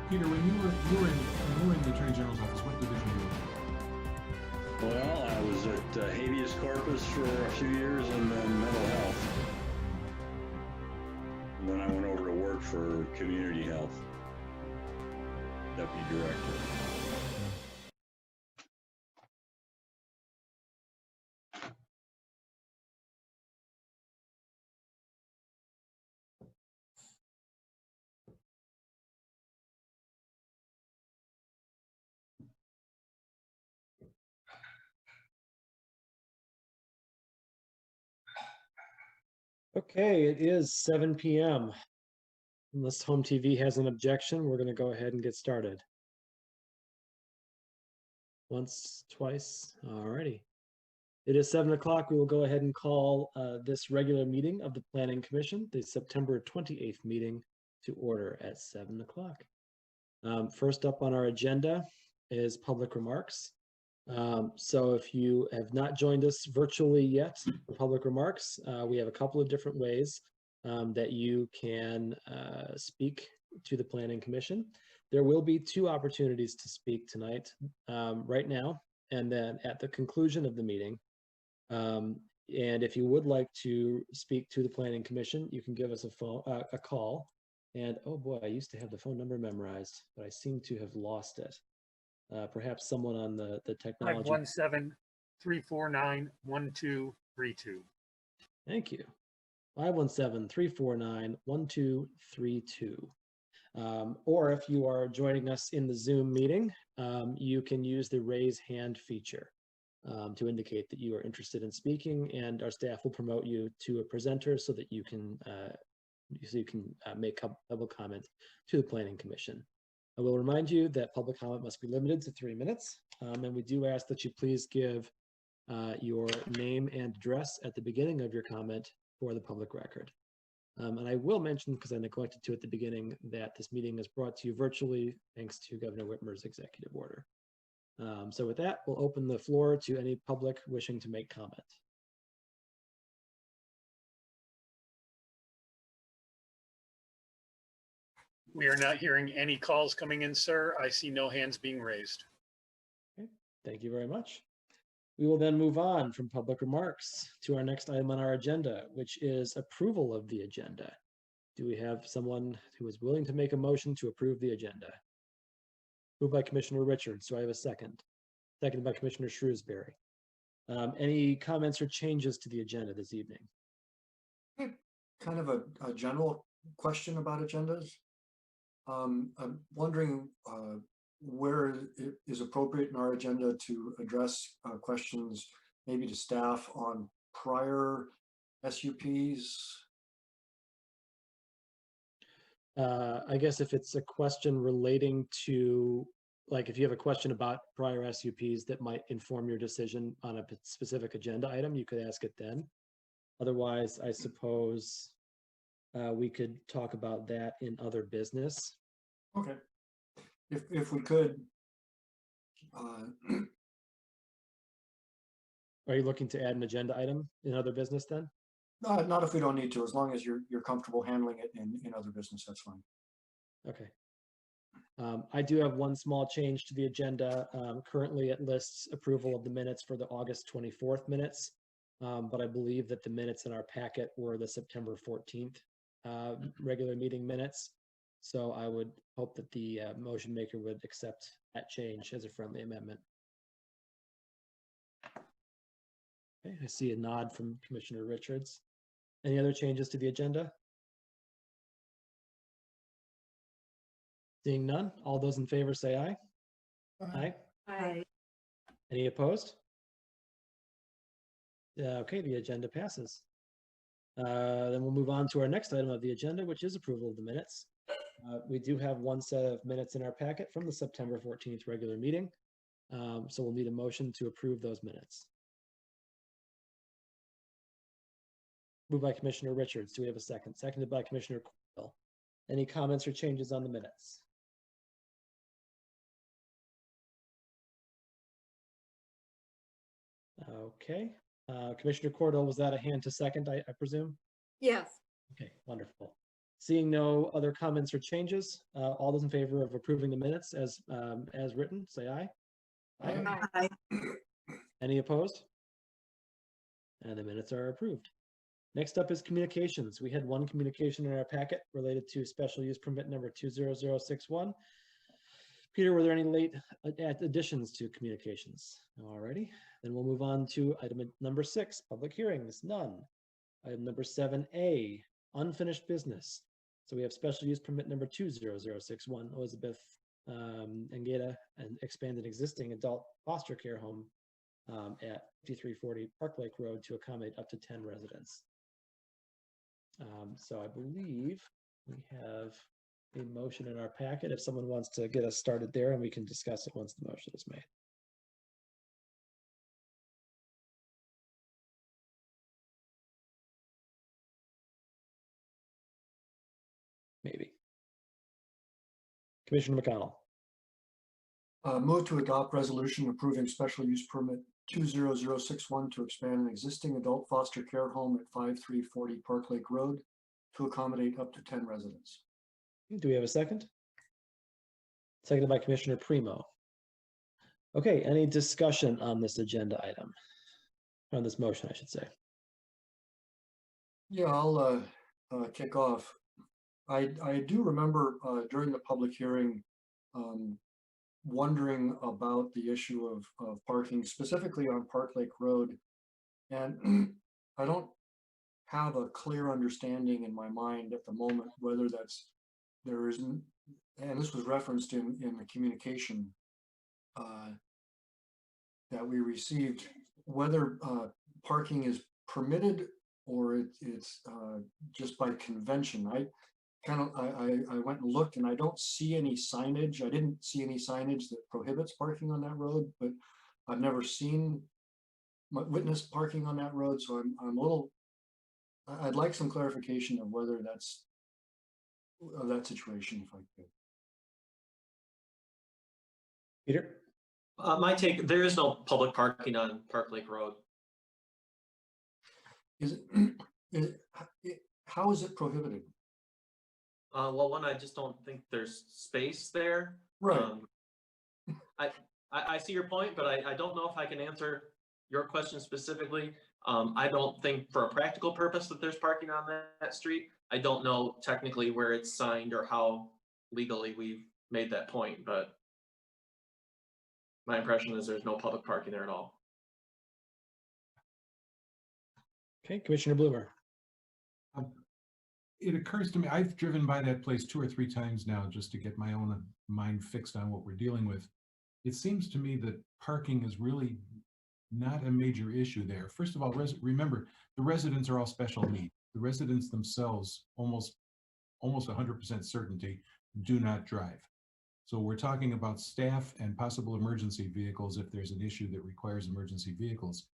Peter, when you were in the Attorney General's office, what division were you in? Well, I was at habeas corpus for a few years and then mental health. And then I went over to work for community health, deputy director. Okay, it is 7 p.m. Unless home TV has an objection, we're going to go ahead and get started. Once, twice, alrighty. It is 7 o'clock. We will go ahead and call this regular meeting of the Planning Commission, the September 28th meeting, to order at 7 o'clock. First up on our agenda is public remarks. So if you have not joined us virtually yet for public remarks, we have a couple of different ways that you can speak to the Planning Commission. There will be 2 opportunities to speak tonight, right now, and then at the conclusion of the meeting. And if you would like to speak to the Planning Commission, you can give us a call. And oh boy, I used to have the phone number memorized, but I seem to have lost it. Perhaps someone on the technology. 517-349-1232. Thank you. 517-349-1232. Or if you are joining us in the Zoom meeting, you can use the raise hand feature to indicate that you are interested in speaking, and our staff will promote you to a presenter so that you can make public comment to the Planning Commission. I will remind you that public comment must be limited to 3 minutes, and we do ask that you please give your name and address at the beginning of your comment for the public record. And I will mention, because I neglected to at the beginning, that this meeting is brought to you virtually thanks to Governor Whitmer's executive order. So with that, we'll open the floor to any public wishing to make comment. We are not hearing any calls coming in, sir. I see no hands being raised. Okay, thank you very much. We will then move on from public remarks to our next item on our agenda, which is approval of the agenda. Do we have someone who is willing to make a motion to approve the agenda? Moved by Commissioner Richards. Do I have a second? Seconded by Commissioner Shrewsbury. Any comments or changes to the agenda this evening? Kind of a general question about agendas. I'm wondering where it is appropriate in our agenda to address questions maybe to staff on prior SUPs. I guess if it's a question relating to, like if you have a question about prior SUPs that might inform your decision on a specific agenda item, you could ask it then. Otherwise, I suppose we could talk about that in other business. Okay, if we could. Are you looking to add an agenda item in other business then? Not if we don't need to, as long as you're comfortable handling it in other business, that's fine. Okay. I do have one small change to the agenda. Currently it lists approval of the minutes for the August 24th minutes, but I believe that the minutes in our packet were the September 14th regular meeting minutes. So I would hope that the motion maker would accept that change as a friendly amendment. Okay, I see a nod from Commissioner Richards. Any other changes to the agenda? Seeing none, all those in favor say aye. Aye. Aye. Any opposed? Okay, the agenda passes. Then we'll move on to our next item of the agenda, which is approval of the minutes. We do have one set of minutes in our packet from the September 14th regular meeting. So we'll need a motion to approve those minutes. Moved by Commissioner Richards. Do we have a second? Seconded by Commissioner Coyle. Any comments or changes on the minutes? Okay. Commissioner Cordell, was that a hand to second, I presume? Yes. Okay, wonderful. Seeing no other comments or changes, all those in favor of approving the minutes as written, say aye. Aye. Any opposed? And the minutes are approved. Next up is communications. We had one communication in our packet related to special use permit number 20061. Peter, were there any late additions to communications? Alrighty, then we'll move on to item number 6, public hearings, none. Item number 7A, unfinished business. So we have special use permit number 20061, Elizabeth Engeda, an expanded existing adult foster care home at 5340 Park Lake Road to accommodate up to 10 residents. So I believe we have a motion in our packet if someone wants to get us started there, and we can discuss it once the motion is made. Maybe. Commissioner McConnell. Move to adopt resolution approving special use permit 20061 to expand an existing adult foster care home at 5340 Park Lake Road to accommodate up to 10 residents. Do we have a second? Seconded by Commissioner Primo. Okay, any discussion on this agenda item? On this motion, I should say. Yeah, I'll kick off. I do remember during the public hearing wondering about the issue of parking, specifically on Park Lake Road. And I don't have a clear understanding in my mind at the moment whether there isn't, and this was referenced in the communication that we received, whether parking is permitted or it's just by convention. I went and looked and I don't see any signage. I didn't see any signage that prohibits parking on that road, but I've never witnessed parking on that road. So I'd like some clarification of whether that's that situation, if I could. Peter? My take, there is no public parking on Park Lake Road. How is it prohibited? Well, one, I just don't think there's space there. Right. I see your point, but I don't know if I can answer your question specifically. I don't think for a practical purpose that there's parking on that street. I don't know technically where it's signed or how legally we've made that point, but my impression is there's no public parking there at all. Okay, Commissioner Bloomer. It occurs to me, I've driven by that place 2 or 3 times now just to get my own mind fixed on what we're dealing with. It seems to me that parking is really not a major issue there. First of all, remember, the residents are all special needs. The residents themselves, almost 100% certainty, do not drive. So we're talking about staff and possible emergency vehicles if there's an issue that requires emergency vehicles.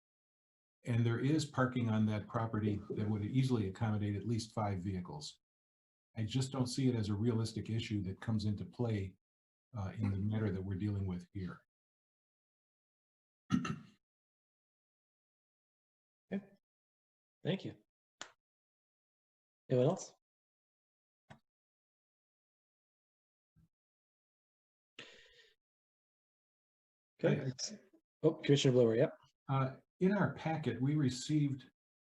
And there is parking on that property that would easily accommodate at least 5 vehicles. I just don't see it as a realistic issue that comes into play in the matter that we're dealing with here. Okay, thank you. Anyone else? Okay. Oh, Commissioner Bloomer, yep. In our packet, we received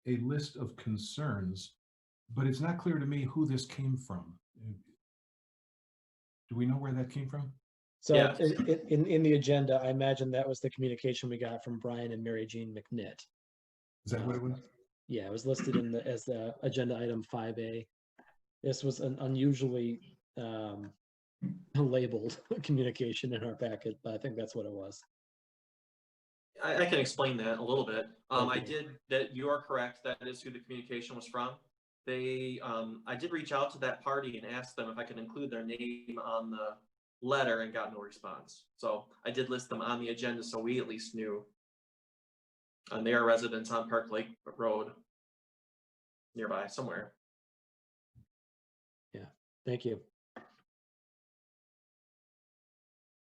a list of concerns, but it's not clear to me who this came from. Do we know where that came from? So Yeah. in the agenda, I imagine that was the communication we got from Brian and Mary Jean McNitt. Is that what it was? Yeah, it was listed as the agenda item 5A. This was an unusually labeled communication in our packet, but I think that's what it was. I can explain that a little bit. You are correct. That is who the communication was from. I did reach out to that party and asked them if I could include their name on the letter and got no response. So I did list them on the agenda so we at least knew. And they are residents on Park Lake Road nearby somewhere. Yeah, thank you.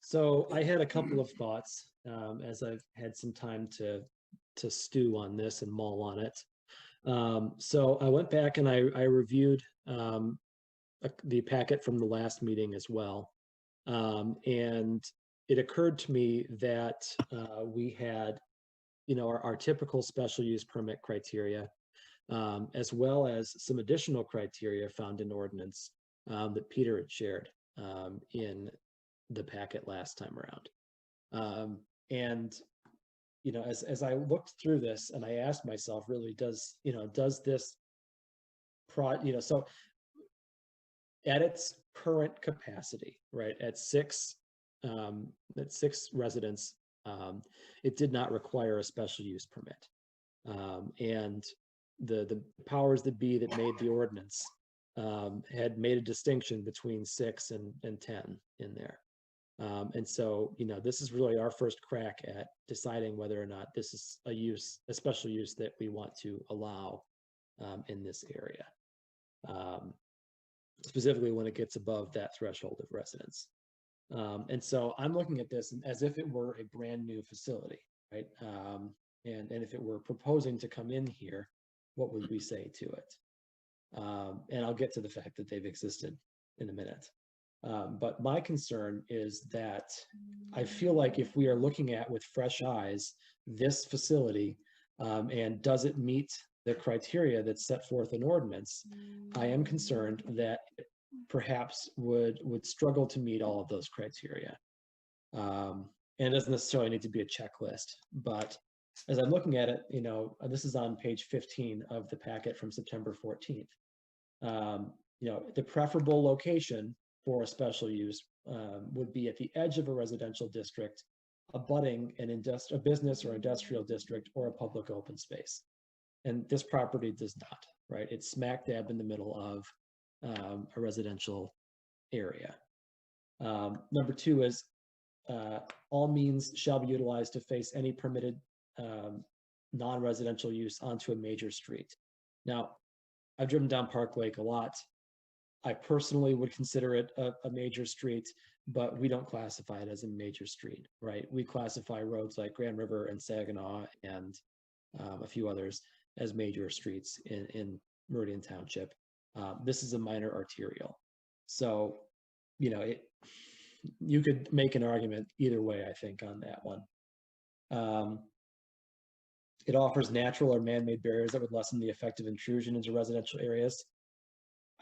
So I had a couple of thoughts as I've had some time to stew on this and mull on it. So I went back and I reviewed the packet from the last meeting as well. And it occurred to me that we had, our typical special use permit criteria, as well as some additional criteria found in ordinance that Peter had shared in the packet last time around. And as I looked through this, and I asked myself, really, does this so at its current capacity, right, at six residents, it did not require a special use permit. And the powers that be that made the ordinance had made a distinction between 6 and 10 in there. And so, this is really our first crack at deciding whether or not this is a special use that we want to allow in this area, specifically when it gets above that threshold of residence. And so I'm looking at this as if it were a brand new facility, right? And if it were proposing to come in here, what would we say to it? And I'll get to the fact that they've existed in a minute. But my concern is that I feel like if we are looking at with fresh eyes this facility, and does it meet the criteria that's set forth in ordinance, I am concerned that it perhaps would struggle to meet all of those criteria. And it doesn't necessarily need to be a checklist, but as I'm looking at it, this is on page 15 of the packet from September 14th. The preferable location for a special use would be at the edge of a residential district, abutting a business or industrial district or a public open space. And this property does not, right? It's smack dab in the middle of a residential area. Number 2 is all means shall be utilized to face any permitted non-residential use onto a major street. Now, I've driven down Park Lake a lot. I personally would consider it a major street, but we don't classify it as a major street, right? We classify roads like Grand River and Saginaw and a few others as major streets in Meridian Township. This is a minor arterial. So, you could make an argument either way, I think, on that one. It offers natural or man-made barriers that would lessen the effect of intrusion into residential areas.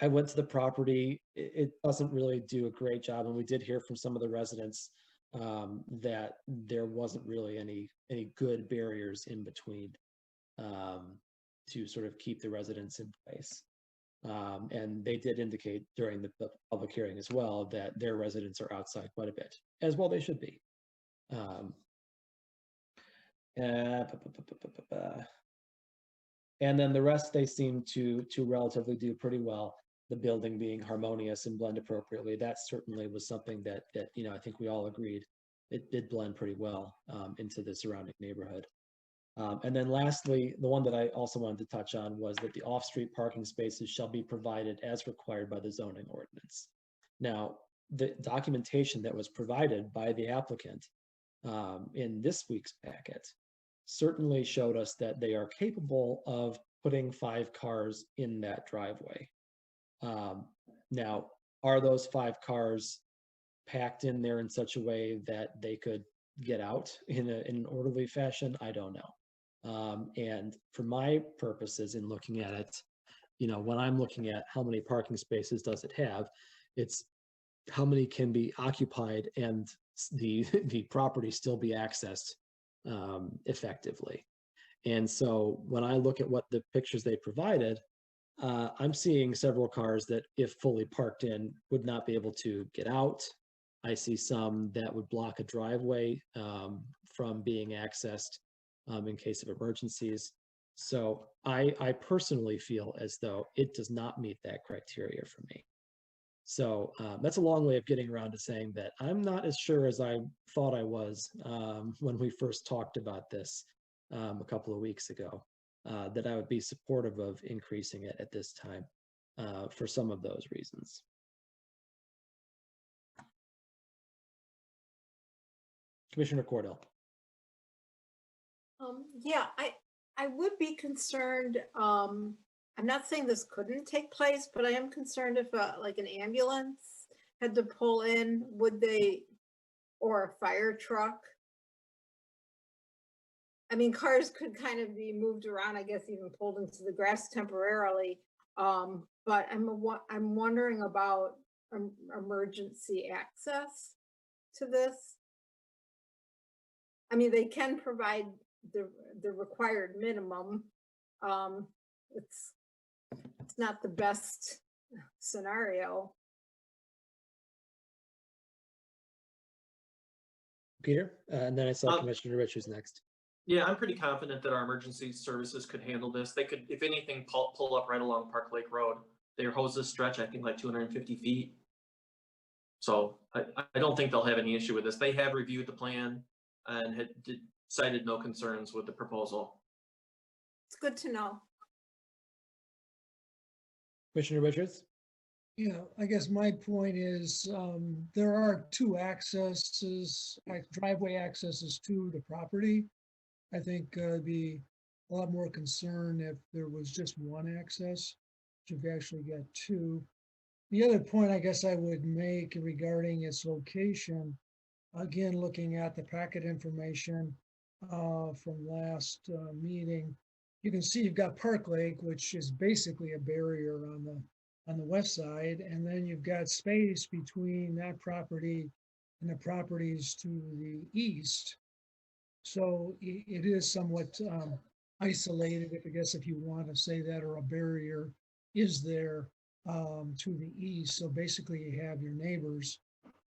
I went to the property. It doesn't really do a great job, and we did hear from some of the residents that there wasn't really any good barriers in between to sort of keep the residents in place. And they did indicate during the public hearing as well that their residents are outside quite a bit, as well they should be. And then the rest they seem to relatively do pretty well. The building being harmonious and blend appropriately. That certainly was something that I think we all agreed it did blend pretty well into the surrounding neighborhood. And then lastly, the one that I also wanted to touch on was that the off-street parking spaces shall be provided as required by the zoning ordinance. Now, the documentation that was provided by the applicant in this week's packet certainly showed us that they are capable of putting 5 cars in that driveway. Now, are those 5 cars packed in there in such a way that they could get out in an orderly fashion? I don't know. And for my purposes in looking at it, when I'm looking at how many parking spaces does it have, it's how many can be occupied and the property still be accessed effectively. And so when I look at what the pictures they provided, I'm seeing several cars that, if fully parked in, would not be able to get out. I see some that would block a driveway from being accessed in case of emergencies. So I personally feel as though it does not meet that criteria for me. So that's a long way of getting around to saying that I'm not as sure as I thought I was when we first talked about this a couple of weeks ago, that I would be supportive of increasing it at this time for some of those reasons. Commissioner Cordell. Yeah, I would be concerned I'm not saying this couldn't take place, but I am concerned if like an ambulance had to pull in, would they, or a fire truck? I mean, cars could kind of be moved around, I guess, even pulled into the grass temporarily. But I'm wondering about emergency access to this. I mean, they can provide the required minimum. It's not the best scenario. Peter, and then I saw Commissioner Richards next. Yeah, I'm pretty confident that our emergency services could handle this. They could, if anything, pull up right along Park Lake Road. Their hoses stretch, I think, like 250 feet. So I don't think they'll have any issue with this. They have reviewed the plan and had cited no concerns with the proposal. It's good to know. Commissioner Richards? Yeah, I guess my point is there are two accesses, driveway accesses to the property. I think it'd be a lot more concern if there was just one access, you've actually got two. The other point I guess I would make regarding its location, again, looking at the packet information from last meeting, you can see you've got Park Lake, which is basically a barrier on the west side, and then you've got space between that property and the properties to the east. So it is somewhat isolated, if you want to say that, or a barrier is there to the east. So basically you have your neighbors,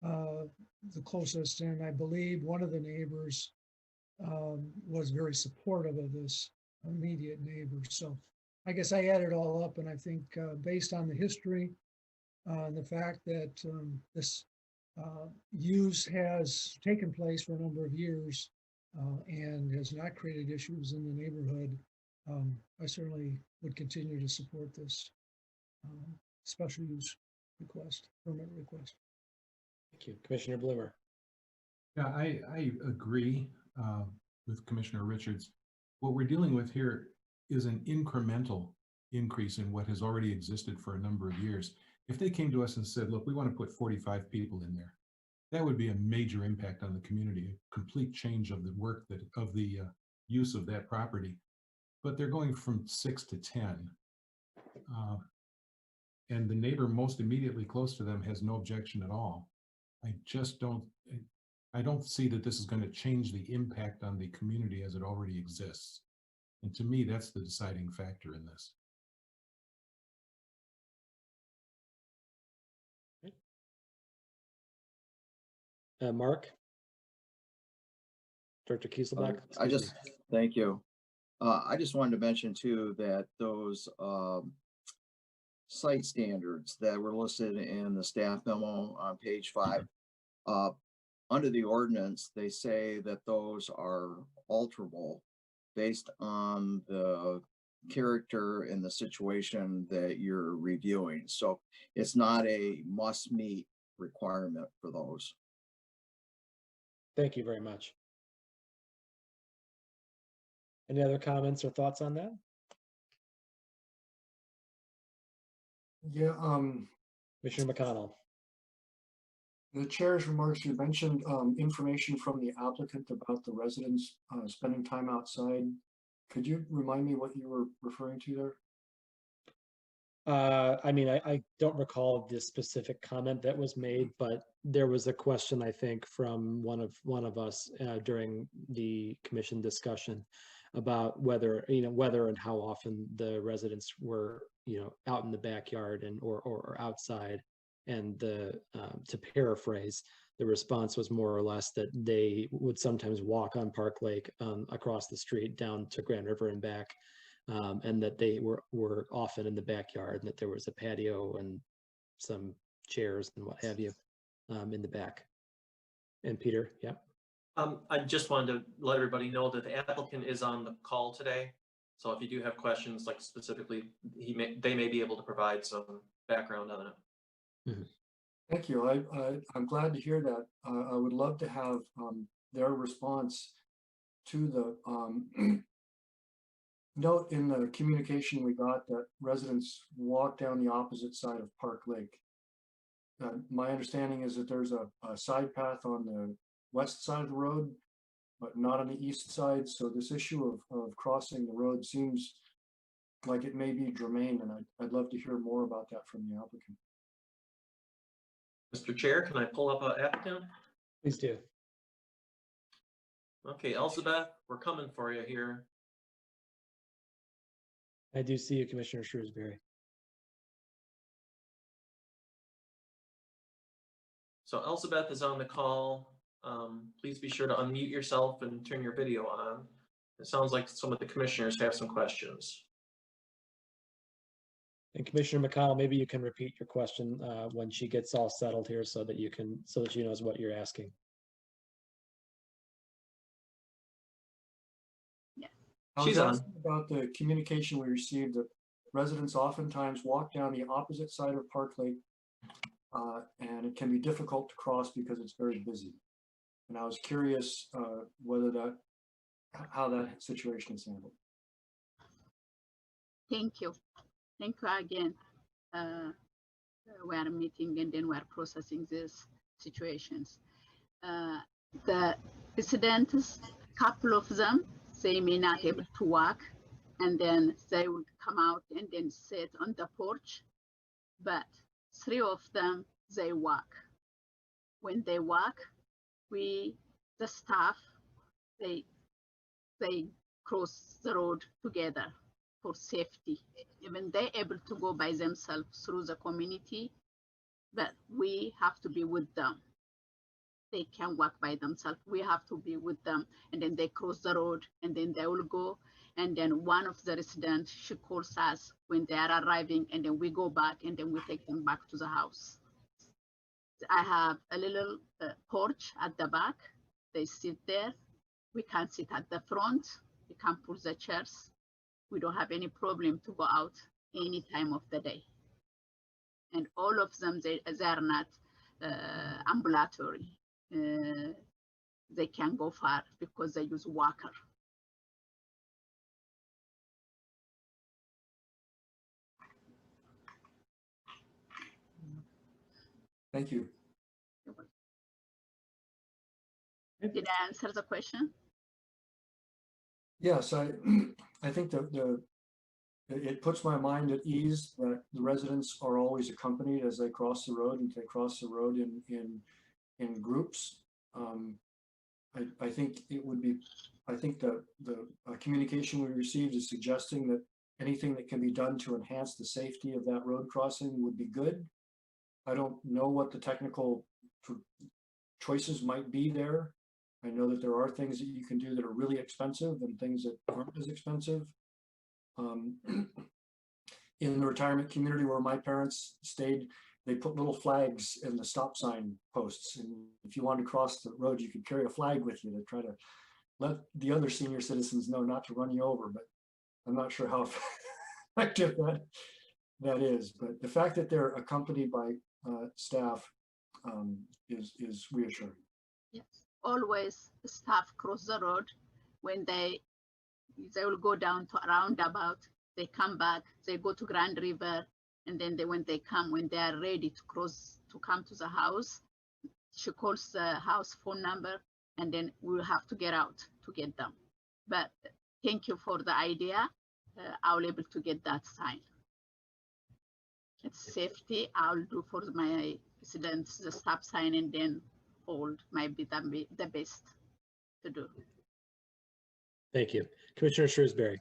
the closest, and I believe one of the neighbors was very supportive of this immediate neighbor. So I guess I add it all up, and I think based on the history, the fact that this use has taken place for a number of years and has not created issues in the neighborhood, I certainly would continue to support this special use request, permit request. Thank you. Commissioner Bloomer? Yeah, I agree with Commissioner Richards. What we're dealing with here is an incremental increase in what has already existed for a number of years. If they came to us and said, look, we want to put 45 people in there, that would be a major impact on the community, a complete change of the work of the use of that property. But they're going from 6 to 10. And the neighbor most immediately close to them has no objection at all. I don't see that this is going to change the impact on the community as it already exists. And to me, that's the deciding factor in this. Mark? Director Kieselbach? Thank you. I just wanted to mention too that those site standards that were listed in the staff memo on page 5, under the ordinance, they say that those are alterable based on the character and the situation that you're reviewing. So it's not a must meet requirement for those. Thank you very much. Any other comments or thoughts on that? Yeah, Commissioner McConnell? the chair's remarks, you mentioned information from the applicant about the residents spending time outside. Could you remind me what you were referring to there? I mean, I don't recall the specific comment that was made, but there was a question, I think, from one of us during the commission discussion about whether and how often the residents were, out in the backyard and or outside. And to paraphrase, the response was more or less that they would sometimes walk on Park Lake across the street down to Grand River and back. And that they were often in the backyard, and that there was a patio and some chairs and what have you in the back. And Peter, yeah. I just wanted to let everybody know that the applicant is on the call today. So if you do have questions, like specifically, they may be able to provide some background on it. Mm-hmm. Thank you. I'm glad to hear that. I would love to have their response to note in the communication we got that residents walk down the opposite side of Park Lake. My understanding is that there's a side path on the west side of the road, but not on the east side. So this issue of crossing the road seems like it may be germane, and I'd love to hear more about that from the applicant. Mr. Chair, can I pull up an applicant? Please do. Okay, Elizabeth, we're coming for you here. I do see you, Commissioner Shrewsbury. So Elizabeth is on the call. Please be sure to unmute yourself and turn your video on. It sounds like some of the commissioners have some questions. And Commissioner McConnell, maybe you can repeat your question when she gets all settled here so that she knows what you're asking. I was She's on. asking about the communication we received that residents oftentimes walk down the opposite side of Park Lake, and it can be difficult to cross because it's very busy. And I was curious how that situation is handled. Thank you. Thank you again. We are meeting and then we are processing these situations. The residents, couple of them, they may not able to walk, and then they would come out and then sit on the porch. But 3 of them, they walk. When they walk, the staff, they cross the road together for safety. Even they're able to go by themselves through the community, but we have to be with them. They can walk by themselves. We have to be with them. And then they cross the road and then they will go. And then one of the residents, she calls us when they are arriving, and then we go back and then we take them back to the house. I have a little porch at the back. They sit there. We can sit at the front. We can pull the chairs. We don't have any problem to go out any time of the day. And all of them, they are not ambulatory. They can go far because they use walker. Thank you. Did I answer the question? Yes, I think it puts my mind at ease that the residents are always accompanied as they cross the road, and they cross the road in groups. I think it would be, I think the communication we received is suggesting that anything that can be done to enhance the safety of that road crossing would be good. I don't know what the technical choices might be there. I know that there are things that you can do that are really expensive and things that aren't as expensive. In the retirement community where my parents stayed, they put little flags in the stop sign posts. And if you wanted to cross the road, you could carry a flag with you to try to let the other senior citizens know not to run you over. But I'm not sure how effective that is. But the fact that they're accompanied by staff is reassuring. Yes, always staff cross the road. When they will go down to a roundabout, they come back, they go to Grand River, and then when they are ready to cross, to come to the house, she calls the house phone number, and then we'll have to get out to get them. But thank you for the idea. I'll able to get that sign. It's safety. I'll do for my residents the stop sign, and then hold might be the best to do. Thank you. Commissioner Shrewsbury.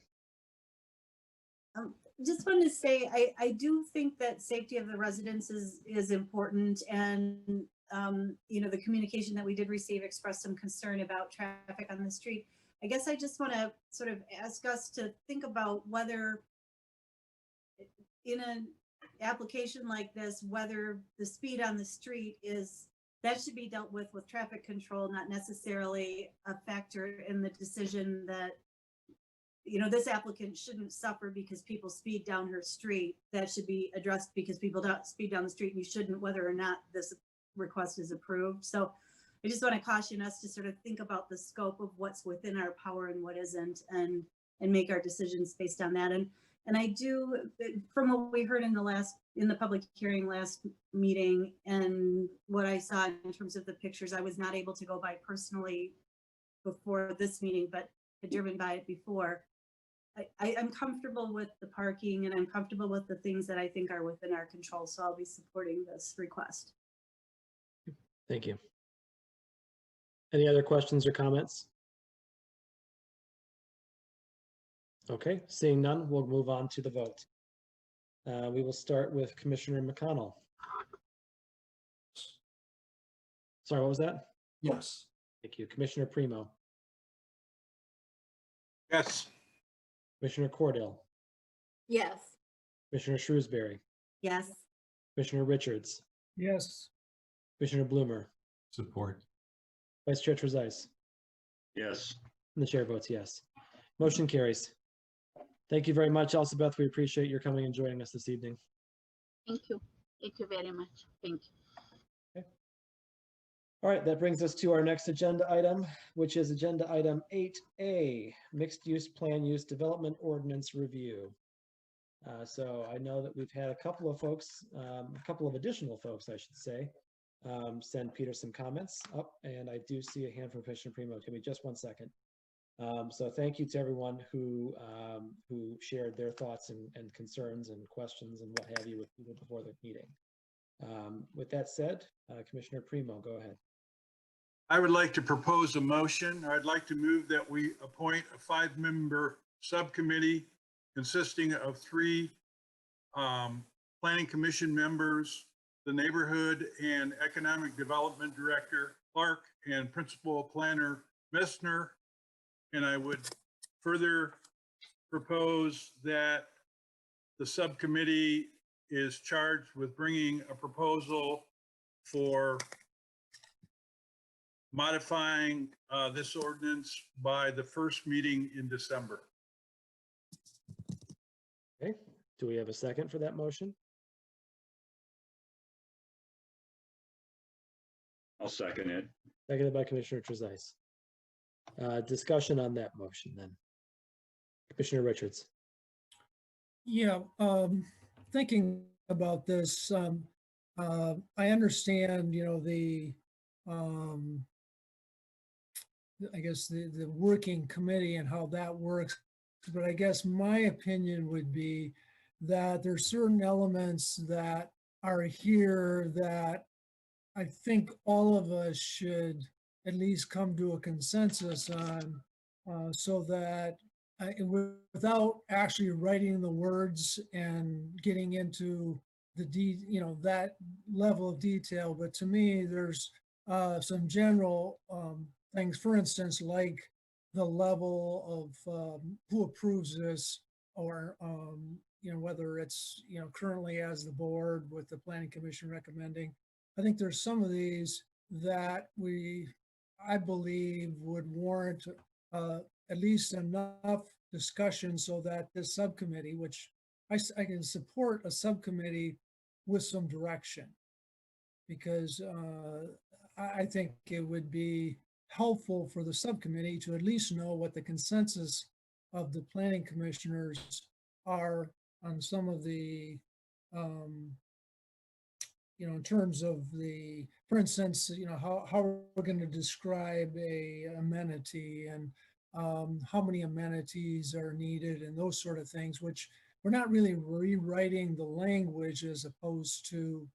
Just wanted to say, I do think that safety of the residents is important, and you know, the communication that we did receive expressed some concern about traffic on the street. I guess I just want to sort of ask us to think about whether in an application like this, whether the speed on the street that should be dealt with traffic control, not necessarily a factor in the decision that, you know, this applicant shouldn't suffer because people speed down her street. That should be addressed because people don't speed down the street, and you shouldn't, whether or not this request is approved. So I just want to caution us to sort of think about the scope of what's within our power and what isn't. And and make our decisions based on that. And I do, from what we heard in the public hearing last meeting and what I saw in terms of the pictures, I was not able to go by personally before this meeting, but had driven by it before. I'm comfortable with the parking and I'm comfortable with the things that I think are within our control. So I'll be supporting this request. Thank you. Any other questions or comments? Okay, seeing none, we'll move on to the vote. We will start with Commissioner McConnell. Sorry, what was that? Yes. Thank you. Commissioner Primo, Yes. Commissioner Cordell, Yes. Commissioner Shrewsbury, Yes. Commissioner Richards, Yes. Commissioner Bloomer, Support. Vice Chair Trezise, Yes. and the chair votes yes. Motion carries. Thank you very much, Elizabeth. We appreciate your coming and joining us this evening. Thank you. Thank you very much. Thank you. All right, that brings us to our next agenda item, which is agenda item 8A, Mixed Use Plan Use Development Ordinance Review. So I know that we've had a couple of folks, a couple of additional folks, I should say, send Peter some comments up, and I do see a hand from Commissioner Primo. Give me just 1 second. So thank you to everyone who shared their thoughts and concerns and questions and what have you with people before the meeting. With that said, Commissioner Primo, go ahead. I would like to propose a motion, or I'd like to move that we appoint a 5-member subcommittee consisting of 3 Planning Commission members, the Neighborhood and Economic Development Director, Clark, and Principal Planner Messner. And I would further propose that the subcommittee is charged with bringing a proposal for modifying this ordinance by the first meeting in December. Okay, do we have a second for that motion? I'll second it. Seconded by Commissioner Trezise. Discussion on that motion then. Commissioner Richards. Yeah, thinking about this, I understand, the I guess the working committee and how that works, but I guess my opinion would be that there's certain elements that are here that I think all of us should at least come to a consensus on, so that without actually writing the words and getting into the that level of detail. But to me, there's some general things, for instance, like the level of who approves this, or whether it's currently as the board with the Planning Commission recommending. I think there's some of these that I believe would warrant at least enough discussion so that this subcommittee, which I can support a subcommittee with some direction, because I think it would be helpful for the subcommittee to at least know what the consensus of the planning commissioners are on some of the, in terms of for instance, how we're going to describe a amenity, and how many amenities are needed, and those sort of things, which we're not really rewriting the language, as opposed to,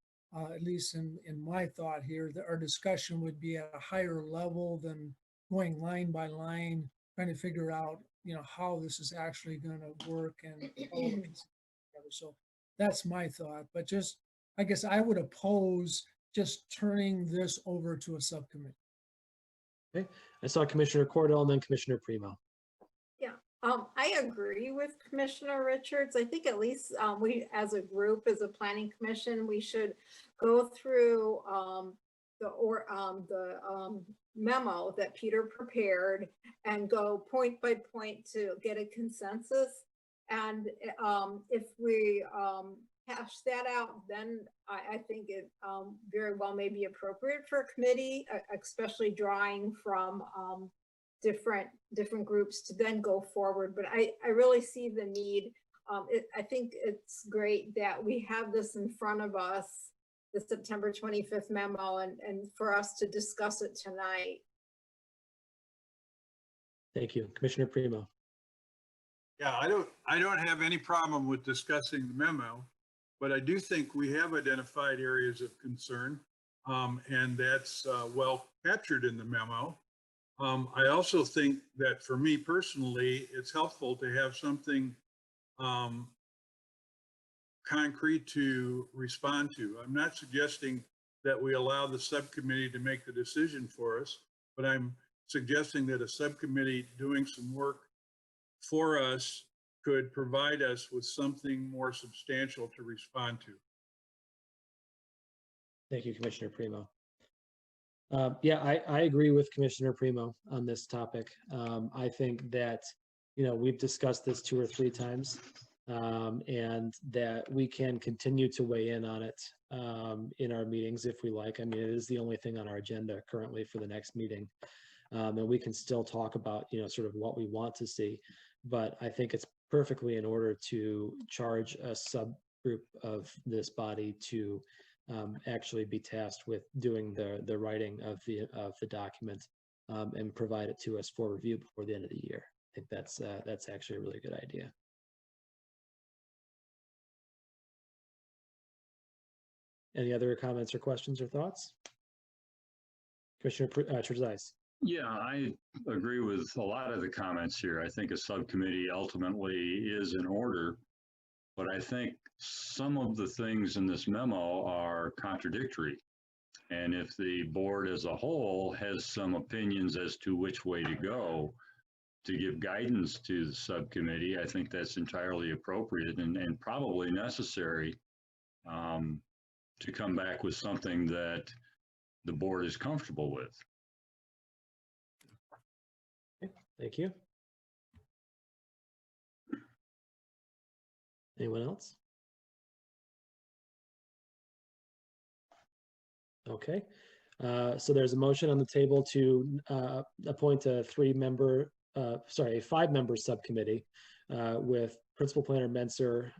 at least in my thought here, that our discussion would be at a higher level than going line by line, trying to figure out, how this is actually going to work and all of it together. So that's my thought. But I guess I would oppose just turning this over to a subcommittee. Okay, I saw Commissioner Cordell and then Commissioner Primo. Yeah, I agree with Commissioner Richards. I think at least we, as a group, as a planning commission, we should go through the memo that Peter prepared and go point by point to get a consensus. And if we hash that out, then I think it very well may be appropriate for a committee, especially drawing from different groups to then go forward. But I really see the need. I think it's great that we have this in front of us, the September 25th memo, and for us to discuss it tonight. Thank you. Commissioner Primo. Yeah, I don't have any problem with discussing the memo, but I do think we have identified areas of concern, and that's well captured in the memo. I also think that for me personally, it's helpful to have something concrete to respond to. I'm not suggesting that we allow the subcommittee to make the decision for us, but I'm suggesting that a subcommittee doing some work for us could provide us with something more substantial to respond to. Thank you, Commissioner Primo. Yeah, I agree with Commissioner Primo on this topic. I think that, we've discussed this 2 or 3 times, and that we can continue to weigh in on it in our meetings if we like. I mean, it is the only thing on our agenda currently for the next meeting. And we can still talk about, sort of what we want to see. But I think it's perfectly in order to charge a subgroup of this body to actually be tasked with doing the writing of the document and provide it to us for review before the end of the year. I think that's actually a really good idea. Any other comments or questions or thoughts? Commissioner Trezise. Yeah, I agree with a lot of the comments here. I think a subcommittee ultimately is in order, but I think some of the things in this memo are contradictory. And if the board as a whole has some opinions as to which way to go to give guidance to the subcommittee, I think that's entirely appropriate and probably necessary to come back with something that the board is comfortable with. Thank you. Anyone else? Okay, so there's a motion on the table to appoint a 5-member subcommittee with Principal Planner Menser,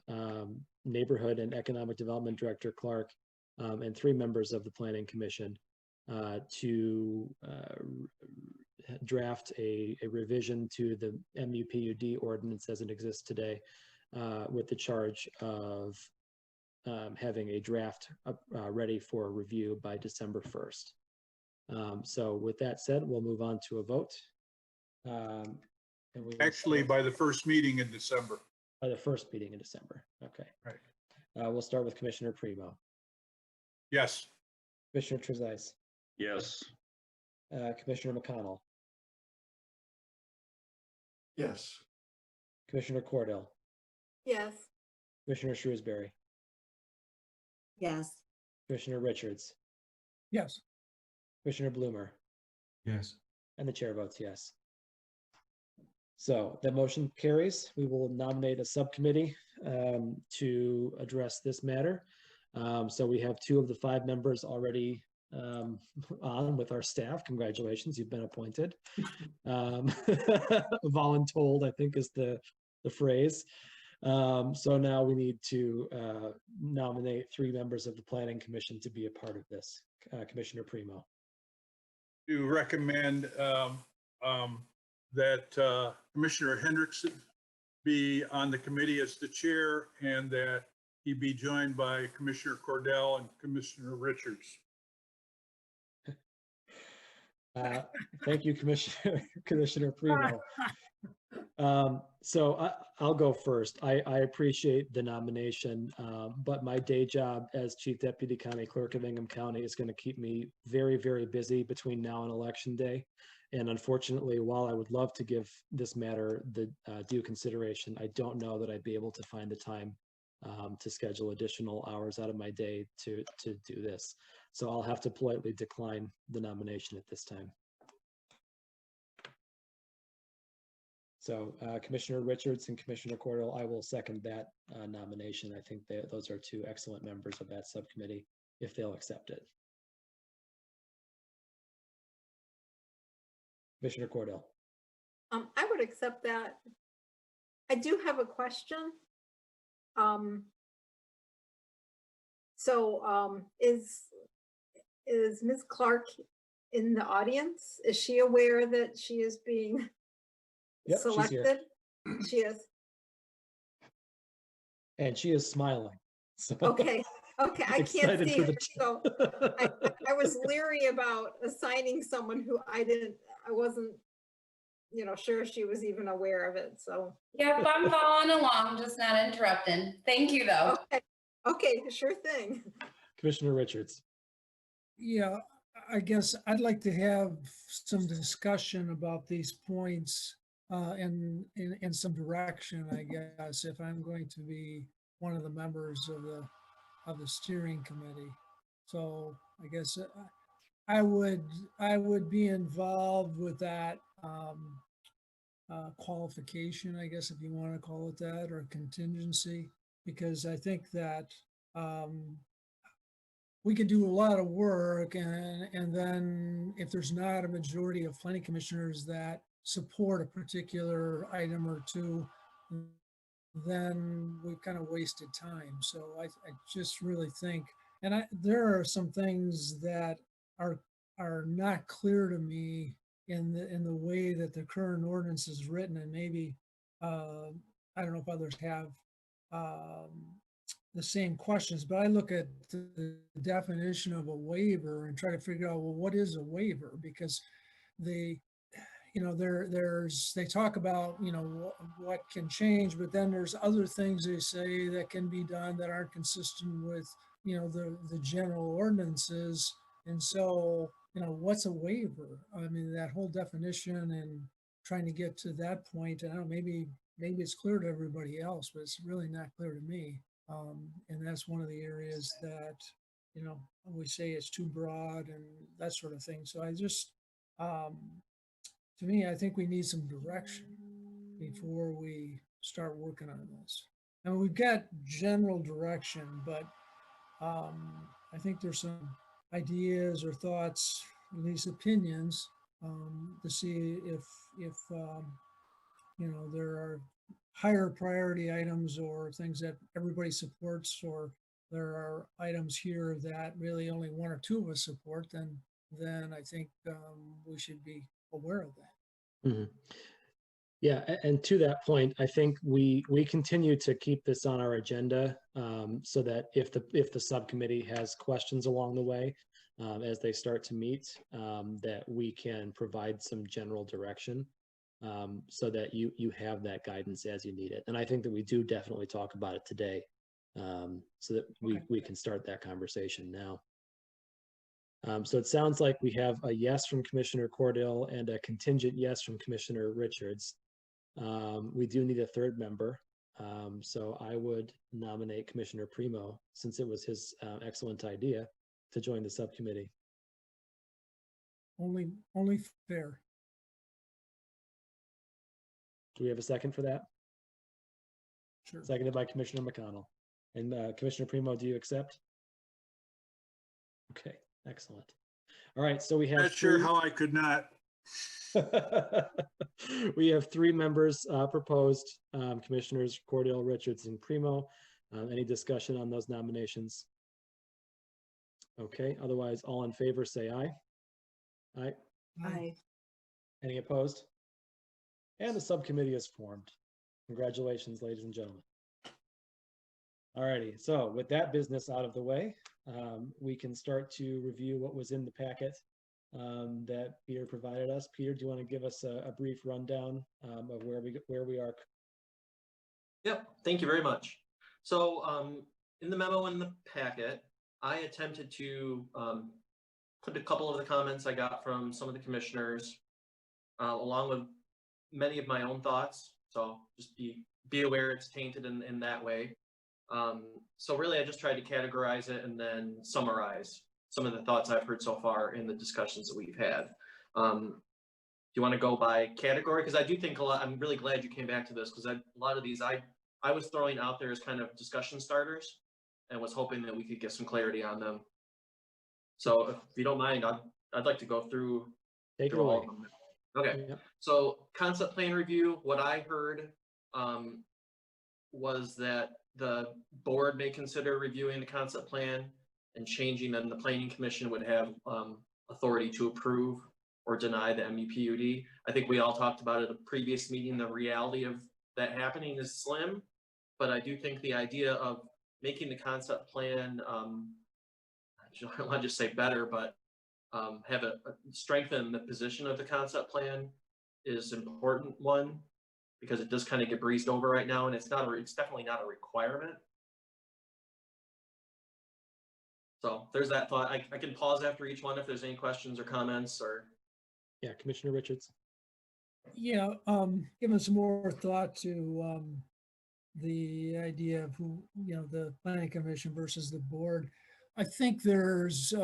Neighborhood and Economic Development Director Clark, and 3 members of the Planning Commission to draft a revision to the MUPUD ordinance as it exists today, with the charge of having a draft ready for review by December 1st. So with that said, we'll move on to a vote. Actually, by the first meeting in December. By the first meeting in December. Okay. Right. We'll start with Commissioner Primo. Yes. Commissioner Trezise. Yes. Commissioner McConnell. Yes. Commissioner Cordell. Yes. Commissioner Shrewsbury. Yes. Commissioner Richards. Yes. Commissioner Bloomer. Yes. And the chair votes yes. So the motion carries. We will nominate a subcommittee to address this matter. So we have 2 of the 5 members already on with our staff. Congratulations, you've been appointed. Voluntold, I think, is the phrase. So now we need to nominate 3 members of the Planning Commission to be a part of this. Commissioner Primo. To recommend that Commissioner Hendrickson be on the committee as the chair, and that he be joined by Commissioner Cordell and Commissioner Richards. Thank you, Commissioner Primo. So I'll go first. I appreciate the nomination, but my day job as Chief Deputy County Clerk of Ingham County is going to keep me very, very busy between now and Election Day. And unfortunately, while I would love to give this matter the due consideration, I don't know that I'd be able to find the time to schedule additional hours out of my day to do this. So I'll have to politely decline the nomination at this time. So Commissioner Richards and Commissioner Cordell, I will second that nomination. I think that those are 2 excellent members of that subcommittee if they'll accept it. Commissioner Cordell. I would accept that. I do have a question. Is Ms. Clark in the audience? Is she aware that she is being Yep, she's here. selected? She is. And she is smiling. So Okay, I can't excited see for her, the so I was leery about assigning someone who I wasn't, sure she was even aware of it, so. Yep, I'm following along, just not interrupting. Thank you, though. Okay, sure thing. Commissioner Richards. Yeah, I guess I'd like to have some discussion about these points and some direction, I guess, if I'm going to be one of the members of the steering committee. So I guess I would be involved with that qualification, I guess, if you want to call it that, or contingency, because I think that we could do a lot of work, and then if there's not a majority of planning commissioners that support a particular item or two, then we've kind of wasted time. So I just really think, and there are some things that are not clear to me in the way that the current ordinance is written, and maybe I don't know if others have the same questions, but I look at the definition of a waiver and try to figure out, well, what is a waiver? Because they talk about, what can change, but then there's other things they say that can be done that aren't consistent with, the general ordinances. And so, what's a waiver? I mean, that whole definition and trying to get to that point, I don't know, maybe it's clear to everybody else, but it's really not clear to me. And that's one of the areas that, we say it's too broad and that sort of thing. So I just, to me, I think we need some direction before we start working on this. And we've got general direction, but I think there's some ideas or thoughts, at least opinions, to see if there are higher priority items or things that everybody supports, or there are items here that really only one or two of us support, then I think we should be aware of that. Mm-hmm. Yeah, and to that point, I think we continue to keep this on our agenda so that if the subcommittee has questions along the way as they start to meet, that we can provide some general direction so that you have that guidance as you need it. And I think that we do definitely talk about it today so that we can start that conversation now. So it sounds like we have a yes from Commissioner Cordell and a contingent yes from Commissioner Richards. We do need a third member. So I would nominate Commissioner Primo, since it was his excellent idea, to join the subcommittee. Only fair. Do we have a second for that? Sure. Seconded by Commissioner McConnell. And Commissioner Primo, do you accept? Okay, excellent. All right, so we have Not sure how I could not. We have three members proposed, Commissioners Cordell, Richards, and Primo. Any discussion on those nominations? Okay, otherwise, all in favor, say aye. Aye. Aye. Any opposed? And the subcommittee is formed. Congratulations, ladies and gentlemen. All righty, so with that business out of the way, we can start to review what was in the packet that Peter provided us. Peter, do you want to give us a brief rundown of where we are? Yep, thank you very much. So in the memo in the packet, I attempted to put a couple of the comments I got from some of the commissioners, along with many of my own thoughts. So just be aware it's tainted in that way. So really, I just tried to categorize it and then summarize some of the thoughts I've heard so far in the discussions that we've had. Do you want to go by category? Because I do think I'm really glad you came back to this, because a lot of these I was throwing out there as kind of discussion starters and was hoping that we could get some clarity on them. So if you don't mind, I'd like to go through Take it all away. of them. Okay, Yep. so concept plan review, what I heard was that the board may consider reviewing the concept plan and changing, then the planning commission would have authority to approve or deny the MUPUD. I think we all talked about it at a previous meeting, the reality of that happening is slim, but I do think the idea of making the concept plan, I don't want to just say better, but have a strengthen the position of the concept plan is important one, because it does kind of get breezed over right now, and it's definitely not a requirement. So there's that thought. I can pause after each one if there's any questions or comments or. Yeah, Commissioner Richards. Yeah, giving some more thought to the idea of who, the planning commission versus the board. I think there is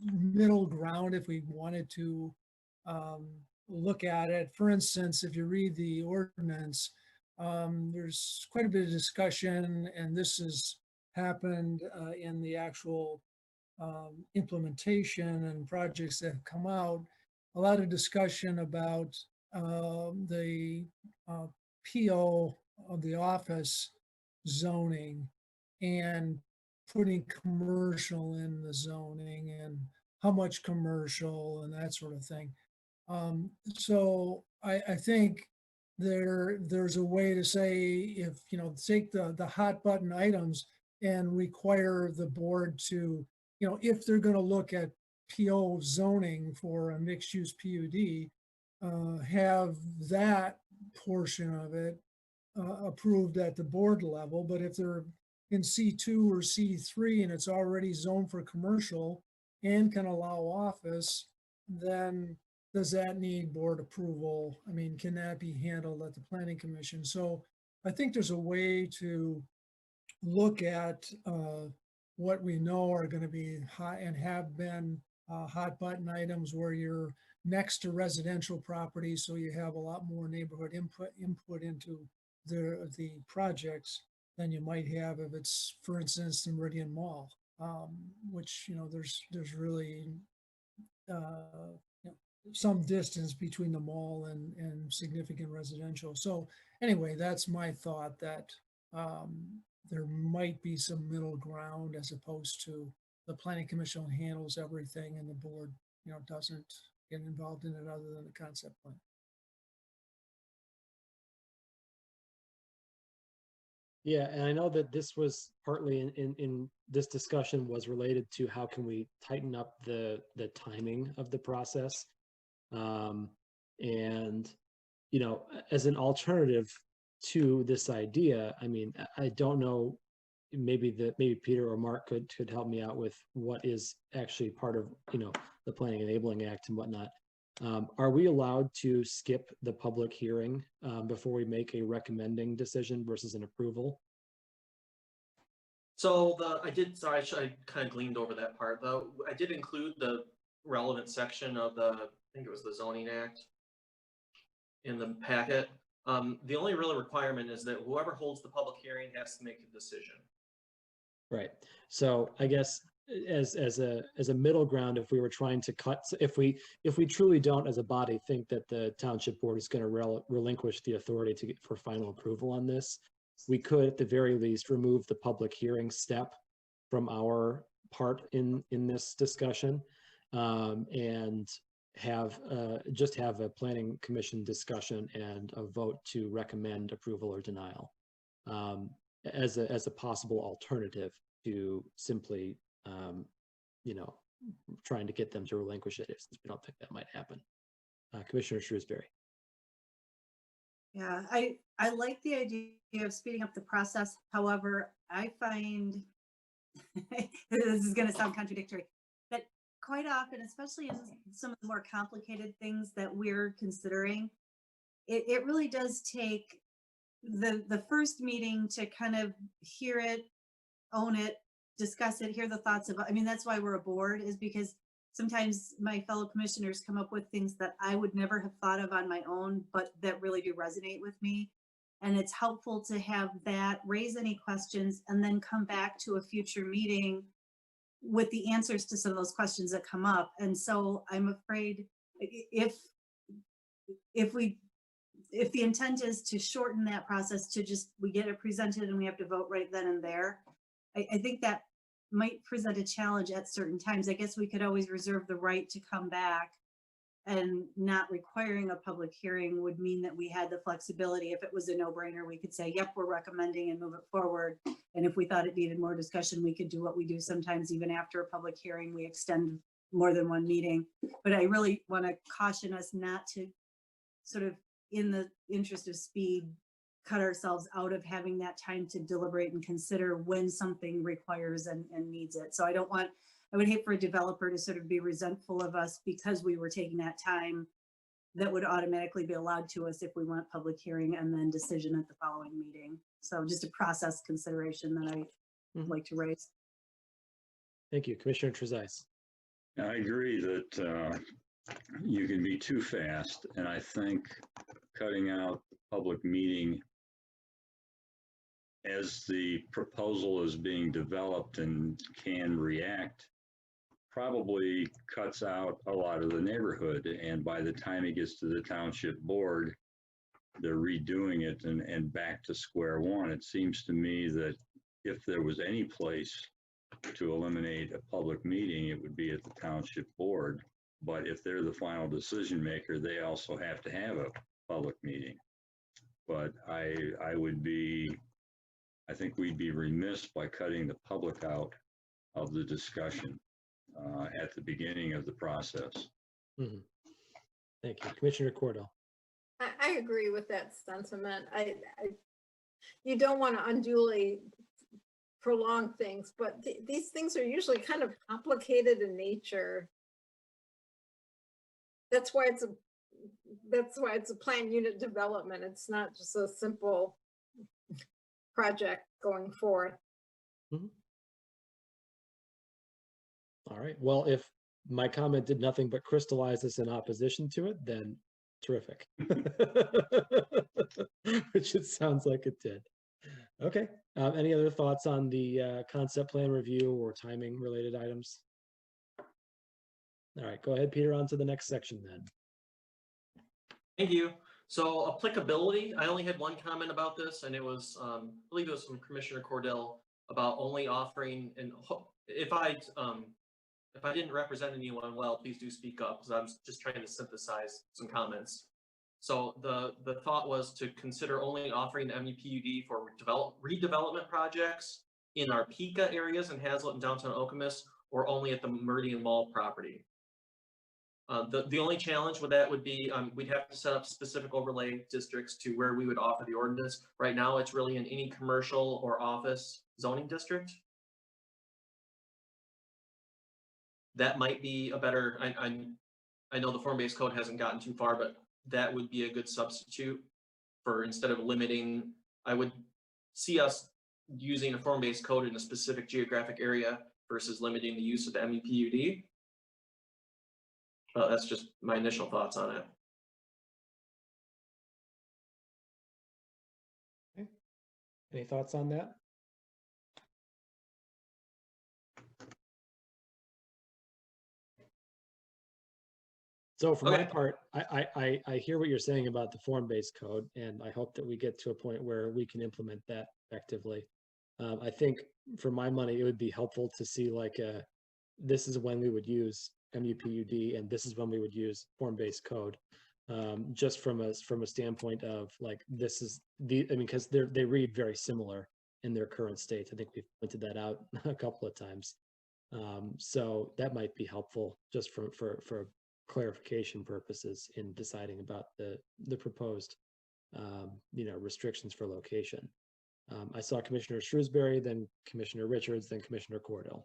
middle ground if we wanted to look at it. For instance, if you read the ordinance, there's quite a bit of discussion, and this has happened in the actual implementation and projects that have come out. A lot of discussion about the PO of the office zoning and putting commercial in the zoning and how much commercial and that sort of thing. So I think there's a way to say, if, take the hot button items and require the board to, if they're going to look at PO zoning for a mixed use PUD, have that portion of it approved at the board level. But if they're in C2 or C3 and it's already zoned for commercial and can allow office, then does that need board approval? I mean, can that be handled at the planning commission? So I think there's a way to look at what we know are going to be hot and have been hot button items where you're next to residential property, so you have a lot more neighborhood input into the projects than you might have if it's, for instance, the Meridian Mall, which, there's really some distance between the mall and significant residential. So anyway, that's my thought, that there might be some middle ground as opposed to the planning commission handles everything and the board, doesn't get involved in it other than the concept plan. Yeah, and I know that this was partly in this discussion was related to how can we tighten up the timing of the process. And, as an alternative to this idea, I mean, I don't know, maybe Peter or Mark could help me out with what is actually part of, the Planning Enabling Act and whatnot. Are we allowed to skip the public hearing before we make a recommending decision versus an approval? So I kind of gleaned over that part though. I did include the relevant section of I think it was the Zoning Act in the packet. The only real requirement is that whoever holds the public hearing has to make a decision. Right. So I guess as a middle ground, if we were trying to cut, if we truly don't as a body think that the township board is going to relinquish the authority for final approval on this, we could at the very least remove the public hearing step from our part in this discussion, and just have a planning commission discussion and a vote to recommend approval or denial as a possible alternative to simply trying to get them to relinquish it, since we don't think that might happen. Commissioner Shrewsbury. Yeah, I like the idea of speeding up the process. However, I find this is going to sound contradictory, that quite often, especially in some of the more complicated things that we're considering, it really does take the first meeting to kind of hear it, own it, discuss it, hear the thoughts of, I mean, that's why we're a board, is because sometimes my fellow commissioners come up with things that I would never have thought of on my own, but that really do resonate with me. And it's helpful to have that, raise any questions, and then come back to a future meeting with the answers to some of those questions that come up. And so I'm afraid if the intent is to shorten that process to just, we get it presented and we have to vote right then and there, I think that might present a challenge at certain times. I guess we could always reserve the right to come back, and not requiring a public hearing would mean that we had the flexibility. If it was a no-brainer, we could say, yep, we're recommending and move it forward. And if we thought it needed more discussion, we could do what we do sometimes, even after a public hearing, we extend more than one meeting. But I really want to caution us not to sort of, in the interest of speed, cut ourselves out of having that time to deliberate and consider when something requires and needs it. So I would hate for a developer to sort of be resentful of us because we were taking that time that would automatically be allowed to us if we want public hearing and then decision at the following meeting. So just a process consideration that I would like to raise. Thank you. Commissioner Trezise. I agree that you can be too fast, and I think cutting out the public meeting as the proposal is being developed and can react probably cuts out a lot of the neighborhood. And by the time it gets to the township board, they're redoing it and back to square one. It seems to me that if there was any place to eliminate a public meeting, it would be at the township board. But if they're the final decision maker, they also have to have a public meeting. But I think we'd be remiss by cutting the public out of the discussion at the beginning of the process. Thank you. Commissioner Cordell. I agree with that sentiment. You don't want to unduly prolong things, but these things are usually kind of complicated in nature. That's why it's a planned unit development. It's not just a simple project going forth. All right. Well, if my comment did nothing but crystallize this in opposition to it, then terrific. Which it sounds like it did. Okay. Any other thoughts on the concept plan review or timing related items? All right, go ahead, Peter, on to the next section then. Thank you. So applicability, I only had one comment about this, and it was, I believe it was from Commissioner Cordell about only offering, and if I didn't represent anyone well, please do speak up, because I'm just trying to synthesize some comments. So the thought was to consider only offering the MUPUD for redevelopment projects in our PICA areas in Hazlet and downtown Okemos, or only at the Meridian Mall property. The only challenge with that would be we'd have to set up specific overlay districts to where we would offer the ordinance. Right now, it's really in any commercial or office zoning district. That might be a better, I know the form-based code hasn't gotten too far, but that would be a good substitute for, instead of limiting, I would see us using a form-based code in a specific geographic area versus limiting the use of the MUPUD. That's just my initial thoughts on it. Okay. Any thoughts on that? So for my part, I hear what you're saying about the form-based code, and I hope that we get to a point where we can implement that effectively. I think for my money, it would be helpful to see like this is when we would use MUPUD and this is when we would use form-based code, just from a standpoint of like this is the, I mean, because they read very similar in their current state. I think we've pointed that out a couple of times. So that might be helpful just for clarification purposes in deciding about the proposed restrictions for location. I saw Commissioner Shrewsbury, then Commissioner Richards, then Commissioner Cordell.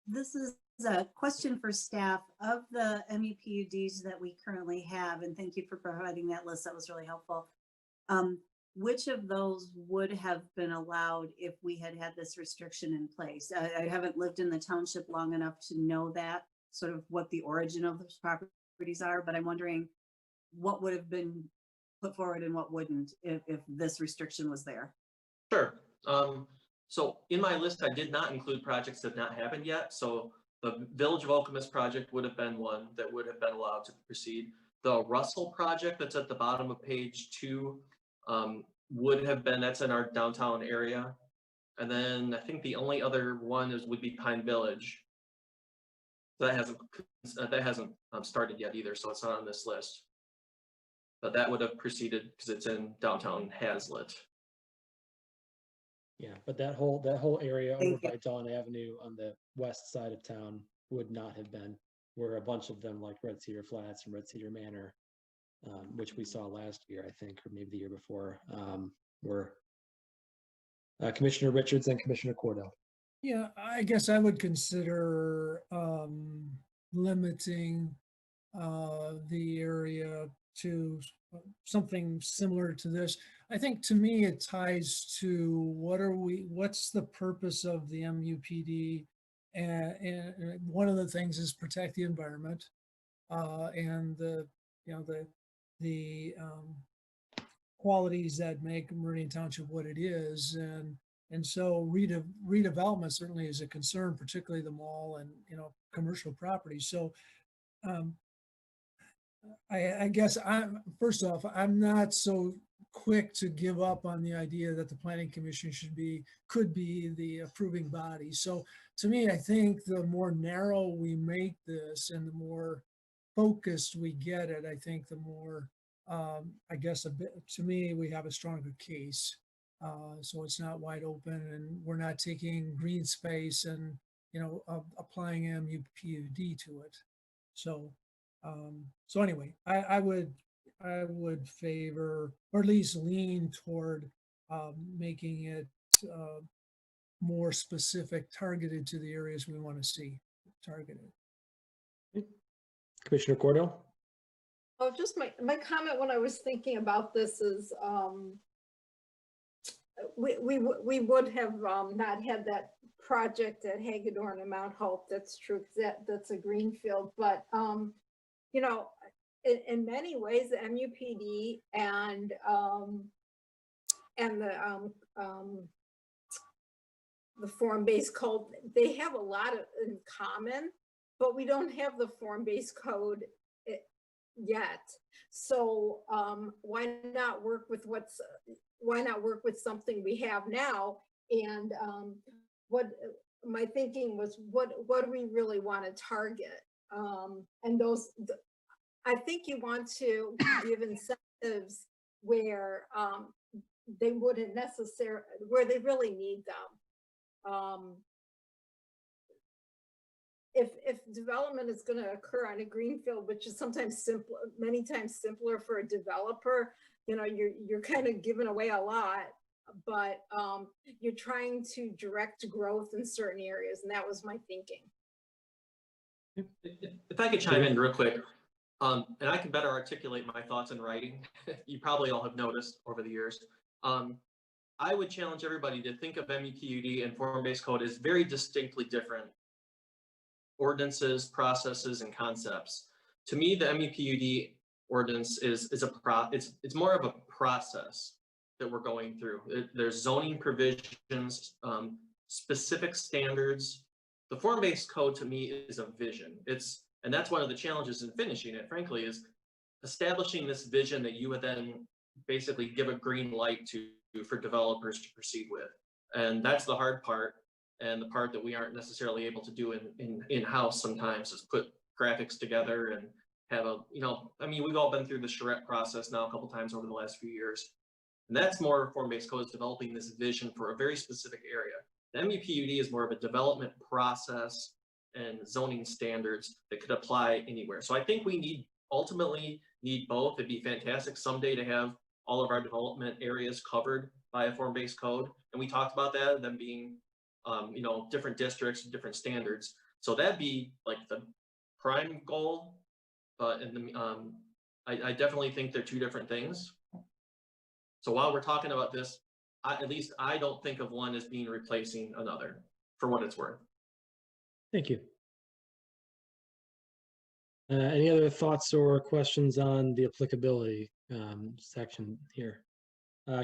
This is a question for staff. Of the MUPUDs that we currently have, and thank you for providing that list, that was really helpful. Which of those would have been allowed if we had had this restriction in place? I haven't lived in the township long enough to know that, sort of what the origin of those properties are, but I'm wondering what would have been put forward and what wouldn't if this restriction was there. Sure. So in my list, I did not include projects that have not happened yet. So The Village of Okemos project would have been one that would have been allowed to proceed. The Russell project that's at the bottom of page 2 would have been, that's in our downtown area. And then I think the only other one would be Pine Village. That hasn't started yet either, so it's not on this list. But that would have proceeded because it's in downtown Hazlet. Yeah, but that whole area over by Dawn Avenue on the west side of town would not have been, where a bunch of them like Red Cedar Flats and Red Cedar Manor, which we saw last year, I think, or maybe the year before, were Commissioner Richards and Commissioner Cordell. Yeah, I guess I would consider limiting the area to something similar to this. I think to me it ties to what's the purpose of the MUPD, and one of the things is protect the environment and the qualities that make Meridian Township what it is, and so redevelopment certainly is a concern, particularly the mall and commercial properties. So I guess first off, I'm not so quick to give up on the idea that the Planning Commission could be the approving body. So to me, I think the more narrow we make this and the more focused we get it, I think the more, I guess to me, we have a stronger case. So it's not wide open and we're not taking green space and, applying MUPD to it. So anyway, I would favor, or at least lean toward making it more specific, targeted to the areas we want to see targeted. Commissioner Cordell? Oh, just my comment when I was thinking about this is we would have not had that project at Hagedorn and Mount Hope. That's true, because that's a greenfield. But in many ways, the MUPD and the form-based code, they have a lot in common, but we don't have the form-based code yet. So why not work with something we have now? And what my thinking was, what do we really want to target? And I think you want to give incentives where they wouldn't necessarily, where they really need them. If development is going to occur on a greenfield, which is sometimes simpler, many times simpler for a developer, you're kind of giving away a lot, but you're trying to direct growth in certain areas, and that was my thinking. If I could chime in real quick, and I can better articulate my thoughts in writing. You probably all have noticed over the years. I would challenge everybody to think of MUPD and form-based code as very distinctly different ordinances, processes, and concepts. To me, the MUPD ordinance it's more of a process that we're going through. There's zoning provisions, specific standards. The form-based code to me is a vision. And that's one of the challenges in finishing it, frankly, is establishing this vision that you would then basically give a green light to for developers to proceed with. And that's the hard part, and the part that we aren't necessarily able to do in-house sometimes, is put graphics together and have we've all been through the charrette process now a couple times over the last few years. And that's more form-based code, is developing this vision for a very specific area. The MUPUD is more of a development process and zoning standards that could apply anywhere. So I think we ultimately need both. It'd be fantastic someday to have all of our development areas covered by a form-based code. And we talked about that, them being, different districts, different standards. So that'd be like the prime goal. But I definitely think they're two different things. So while we're talking about this, at least I don't think of one as being replacing another, for what it's worth. Thank you. Any other thoughts or questions on the applicability section here?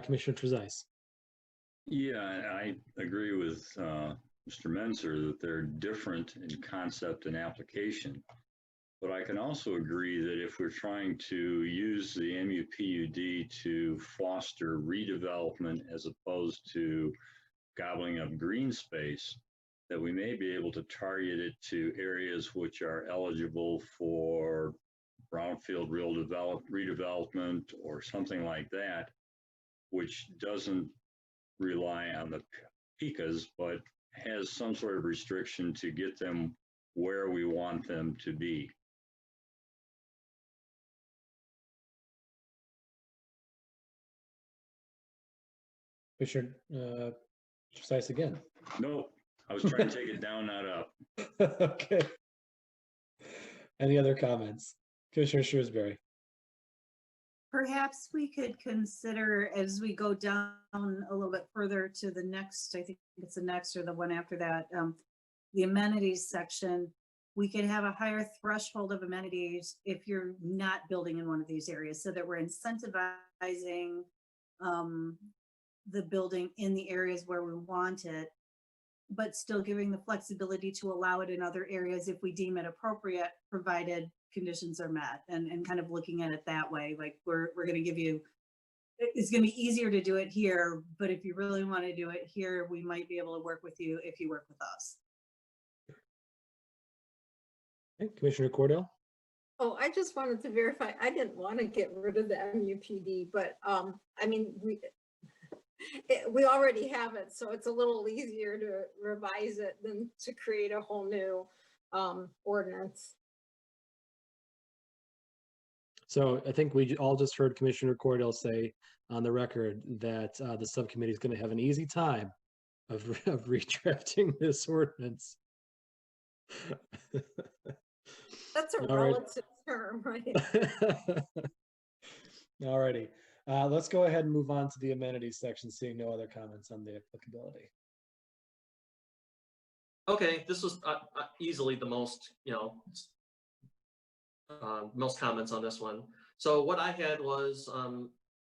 Commissioner Trezise. Yeah, I agree with Mr. Menzer, that they're different in concept and application. But I can also agree that if we're trying to use the MUPUD to foster redevelopment as opposed to gobbling up green space, that we may be able to target it to areas which are eligible for brownfield redevelopment or something like that, which doesn't rely on the PICAs, but has some sort of restriction to get them where we want them to be. Commissioner Precise again. No, I was trying to take it down, not up. Okay. Any other comments? Commissioner Shrewsbury. Perhaps we could consider, as we go down a little bit further to the next, I think it's the next or the one after that, the amenities section, we could have a higher threshold of amenities if you're not building in one of these areas, so that we're incentivizing the building in the areas where we want it, but still giving the flexibility to allow it in other areas if we deem it appropriate, provided conditions are met, and kind of looking at it that way. Like we're going to give you, it's going to be easier to do it here, but if you really want to do it here, we might be able to work with you if you work with us. Okay, Commissioner Cordell. Oh, I just wanted to verify, I didn't want to get rid of the MUPD, but I mean, we already have it, so it's a little easier to revise it than to create a whole new ordinance. So I think we all just heard Commissioner Cordell say on the record that the subcommittee is going to have an easy time of redrafting this ordinance. That's a All right. relative term, right? All righty. Let's go ahead and move on to the amenities section, seeing no other comments on the applicability. Okay, this was easily the most, most comments on this one. So what I had was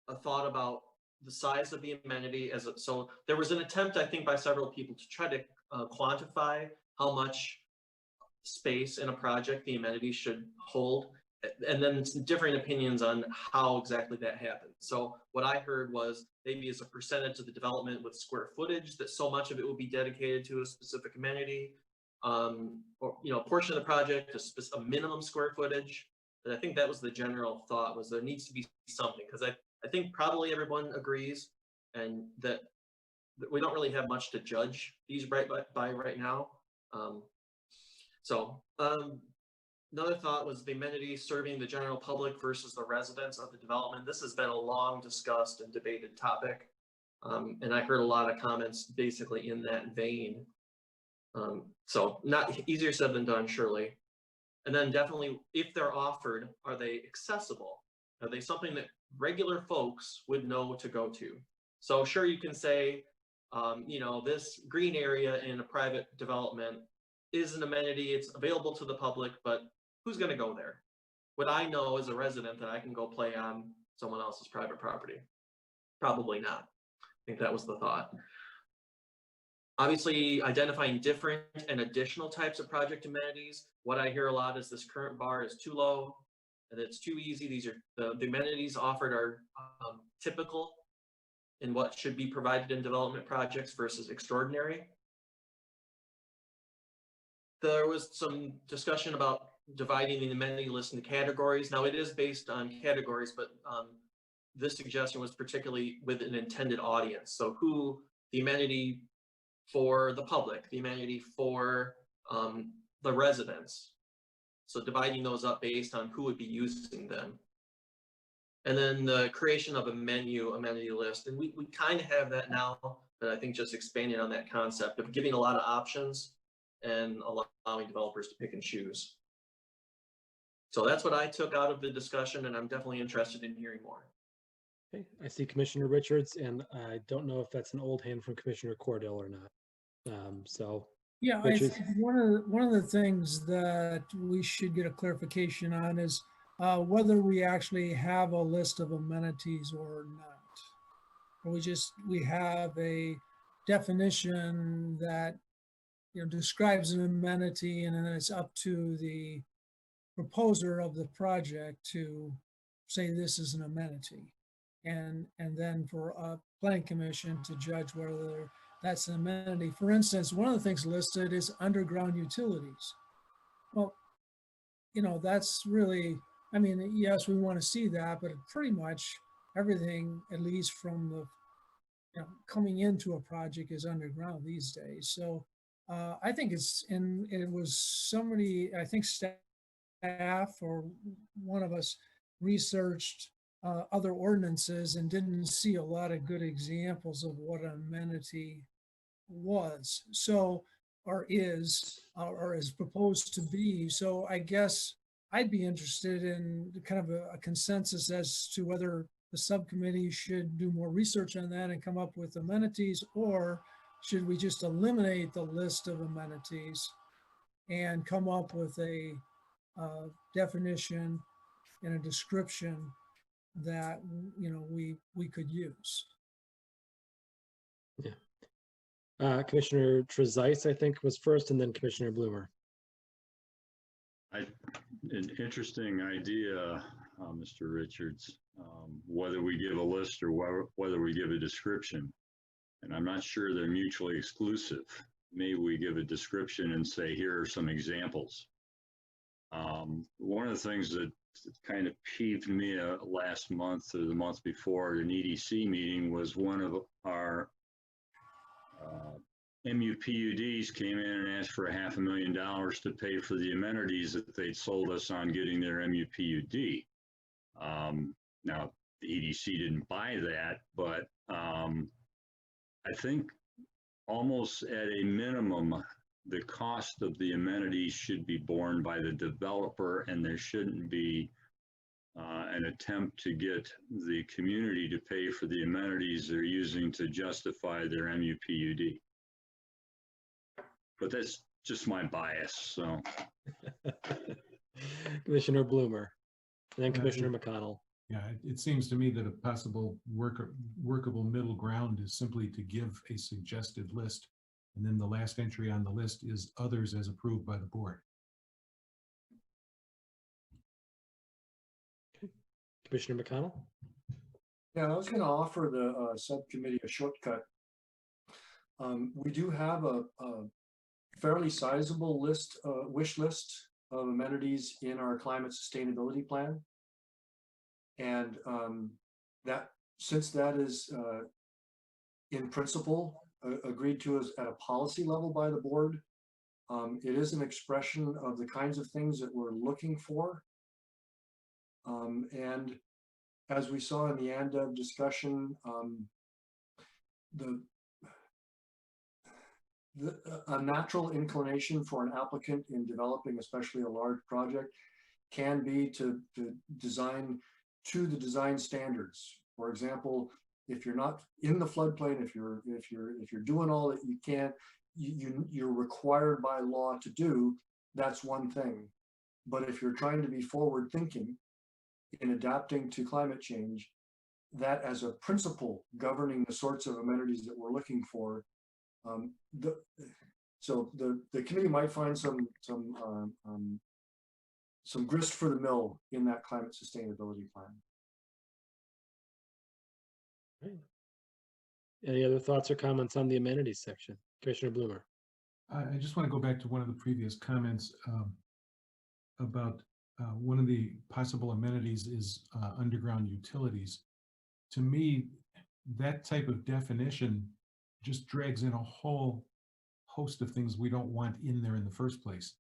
a thought about the size of the amenity so there was an attempt, I think, by several people to try to quantify how much space in a project the amenity should hold, and then some different opinions on how exactly that happens. So what I heard was maybe as a percentage of the development with square footage, that so much of it will be dedicated to a specific amenity, or a portion of the project, a minimum square footage. And I think that was the general thought, was there needs to be something, because I think probably everyone agrees, and that we don't really have much to judge these by right now. Another thought was the amenities serving the general public versus the residents of the development. This has been a long discussed and debated topic. And I heard a lot of comments basically in that vein. So not easier said than done, surely. And then definitely, if they're offered, are they accessible? Are they something that regular folks would know to go to? So sure, you can say, this green area in a private development is an amenity, it's available to the public, but who's going to go there? Would I know as a resident that I can go play on someone else's private property? Probably not. I think that was the thought. Obviously, identifying different and additional types of project amenities. What I hear a lot is this current bar is too low and it's too easy. These are the amenities offered are typical in what should be provided in development projects versus extraordinary. There was some discussion about dividing the amenity list into categories. Now it is based on categories, but this suggestion was particularly with an intended audience. So who the amenity for the public, the amenity for the residents. So dividing those up based on who would be using them. And then the creation of a amenity list. And we kind of have that now, but I think just expanding on that concept of giving a lot of options and allowing developers to pick and choose. So that's what I took out of the discussion, and I'm definitely interested in hearing more. Okay, I see Commissioner Richards, and I don't know if that's an old hand from Commissioner Cordell or not. Yeah, Richards. I think one of the things that we should get a clarification on is whether we actually have a list of amenities or not. Or we have a definition that describes an amenity, and then it's up to the proposer of the project to say this is an amenity. And then for a planning commission to judge whether that's an amenity. For instance, one of the things listed is underground utilities. Well, that's really, I mean, yes, we want to see that, but pretty much everything, at least from the coming into a project, is underground these days. So I think it was somebody, I think staff or one of us researched other ordinances and didn't see a lot of good examples of what an amenity was, or is proposed to be. So I guess I'd be interested in kind of a consensus as to whether the subcommittee should do more research on that and come up with amenities, or should we just eliminate the list of amenities and come up with a definition and a description that we could use. Yeah. Commissioner Trezise, I think, was first, and then Commissioner Bloomer. An interesting idea, Mr. Richards, whether we give a list or whether we give a description. And I'm not sure they're mutually exclusive. Maybe we give a description and say, here are some examples. One of the things that kind of peeved me last month or the month before an EDC meeting was one of our MUPUDs came in and asked for $500,000 to pay for the amenities that they'd sold us on getting their MUPUD. Now, the EDC didn't buy that, but I think almost at a minimum, the cost of the amenities should be borne by the developer, and there shouldn't be an attempt to get the community to pay for the amenities they're using to justify their MUPUD. But that's just my bias, so. Commissioner Bloomer, and then Commissioner McConnell. Yeah, it seems to me that a possible workable middle ground is simply to give a suggested list, and then the last entry on the list is others as approved by the board. Okay. Commissioner McConnell? Yeah, I was going to offer the subcommittee a shortcut. We do have a fairly sizable list, wish list of amenities in our climate sustainability plan. And that, since that is in principle agreed to as at a policy level by the board, it is an expression of the kinds of things that we're looking for. And as we saw in the ANDEV discussion, a natural inclination for an applicant in developing, especially a large project, can be to design to the design standards. For example, if you're not in the floodplain, if you're doing all that you can, you're required by law to do, that's one thing. But if you're trying to be forward thinking in adapting to climate change, that as a principle governing the sorts of amenities that we're looking for, so the committee might find some grist for the mill in that climate sustainability plan. Right. Any other thoughts or comments on the amenities section? Commissioner Bloomer. I just want to go back to one of the previous comments about one of the possible amenities is underground utilities. To me, that type of definition just drags in a whole host of things we don't want in there in the first place.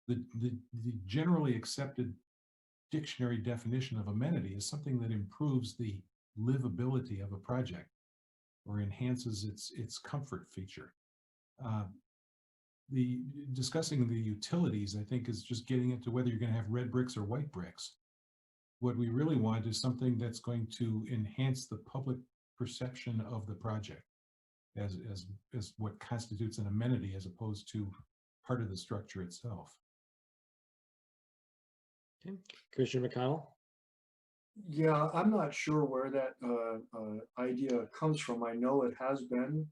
The generally accepted dictionary definition of amenity is something that improves the livability of a project or enhances its comfort feature. Discussing the utilities, I think, is just getting into whether you're going to have red bricks or white bricks. What we really want is something that's going to enhance the public perception of the project as what constitutes an amenity as opposed to part of the structure itself. Okay. Commissioner McConnell? Yeah, I'm not sure where that idea comes from. I know it has been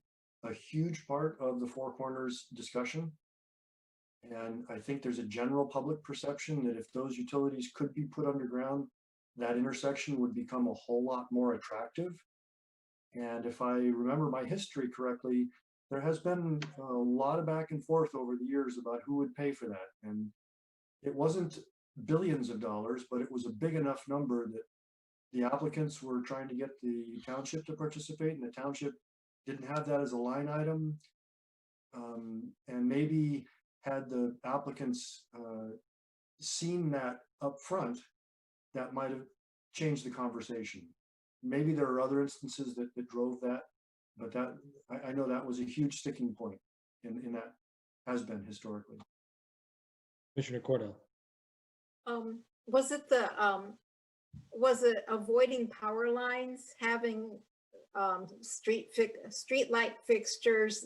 a huge part of the Four Corners discussion. And I think there's a general public perception that if those utilities could be put underground, that intersection would become a whole lot more attractive. And if I remember my history correctly, there has been a lot of back and forth over the years about who would pay for that. And it wasn't billions of dollars, but it was a big enough number that the applicants were trying to get the township to participate, and the township didn't have that as a line item. And maybe had the applicants seen that up front, that might have changed the conversation. Maybe there are other instances that drove that, but that I know that was a huge sticking point in that, has been historically. Commissioner Cordell. Was it avoiding power lines, having street light fixtures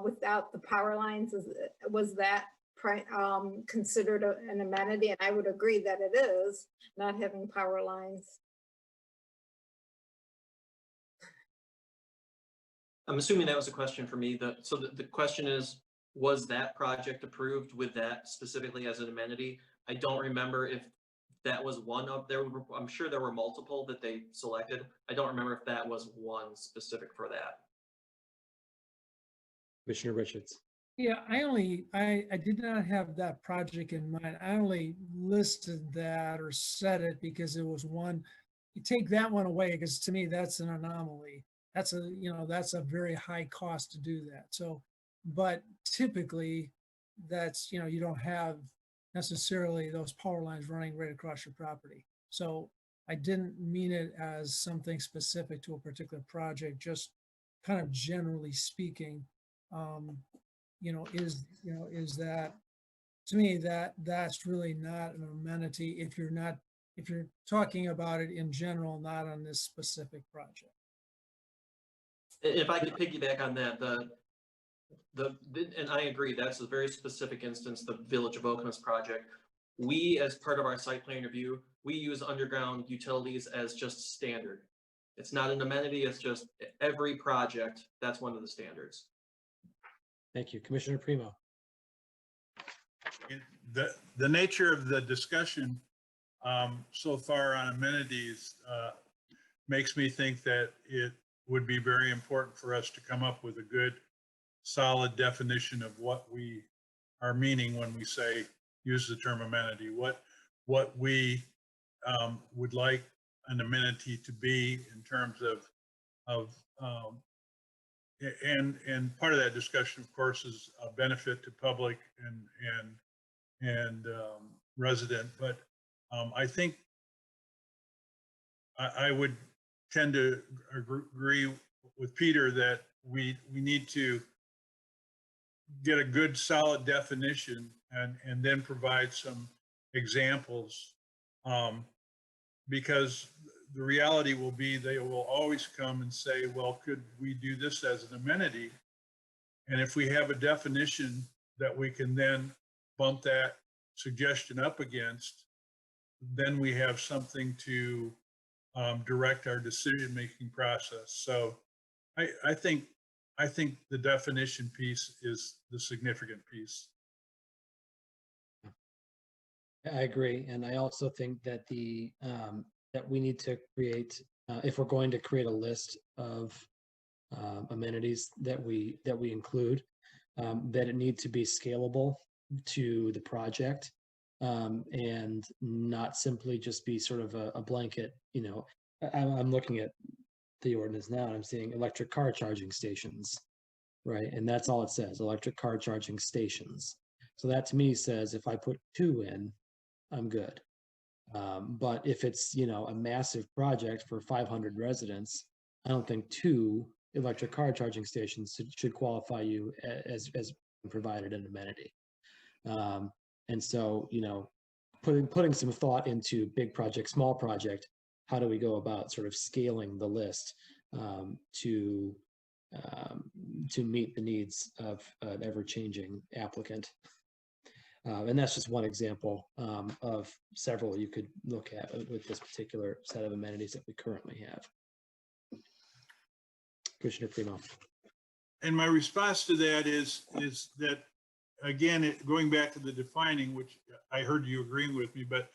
without the power lines? Was that considered an amenity? And I would agree that it is, not having power lines. I'm assuming that was a question for me. So the question is, was that project approved with that specifically as an amenity? I don't remember if that was one of there. I'm sure there were multiple that they selected. I don't remember if that was one specific for that. Commissioner Richards. Yeah, I did not have that project in mind. I only listed that or said it because it was one. You take that one away, because to me, that's an anomaly. That's a very high cost to do that. So, but typically that's, you don't have necessarily those power lines running right across your property. So I didn't mean it as something specific to a particular project, just kind of generally speaking, is that, to me, that's really not an amenity if you're talking about it in general, not on this specific project. If I could piggyback on that, and I agree, that's a very specific instance, the Village of Okemos project. We, as part of our site plan review, we use underground utilities as just standard. It's not an amenity, it's just every project, that's one of the standards. Thank you. Commissioner Primo. The nature of the discussion so far on amenities makes me think that it would be very important for us to come up with a good, solid definition of what we are meaning when we say use the term amenity. What we would like an amenity to be in terms of and part of that discussion, of course, is a benefit to public and resident. But I think I would tend to agree with Peter that we need to get a good solid definition and then provide some examples, because the reality will be they will always come and say, well, could we do this as an amenity? And if we have a definition that we can then bump that suggestion up against, then we have something to direct our decision-making process. So I think the definition piece is the significant piece. I agree, and I also think that that we need to create, if we're going to create a list of amenities that we include, that it needs to be scalable to the project, and not simply just be sort of a blanket. I'm looking at the ordinance now, and I'm seeing electric car charging stations, right? And that's all it says, electric car charging stations. So that to me says if I put 2 in, I'm good. But if it's, a massive project for 500 residents, I don't think 2 electric car charging stations should qualify you as provided an amenity. And so, putting some thought into big project, small project, how do we go about sort of scaling the list to meet the needs of an ever-changing applicant? And that's just one example of several you could look at with this particular set of amenities that we currently have. Commissioner Primo. And my response to that is that again, going back to the defining, which I heard you agreeing with me, but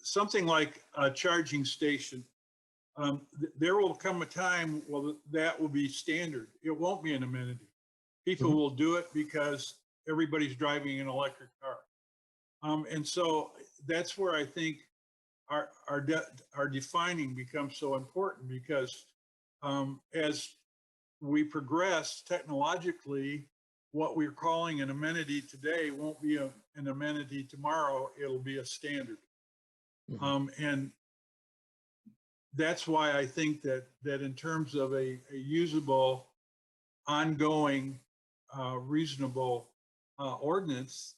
something like a charging station, there will come a time, well, that will be standard. It won't be an amenity. People will do it because everybody's driving an electric car. And so that's where I think our defining becomes so important, because as we progress technologically, what we're calling an amenity today won't be an amenity tomorrow. It'll be a standard. And that's why I think that in terms of a usable, ongoing, reasonable ordinance,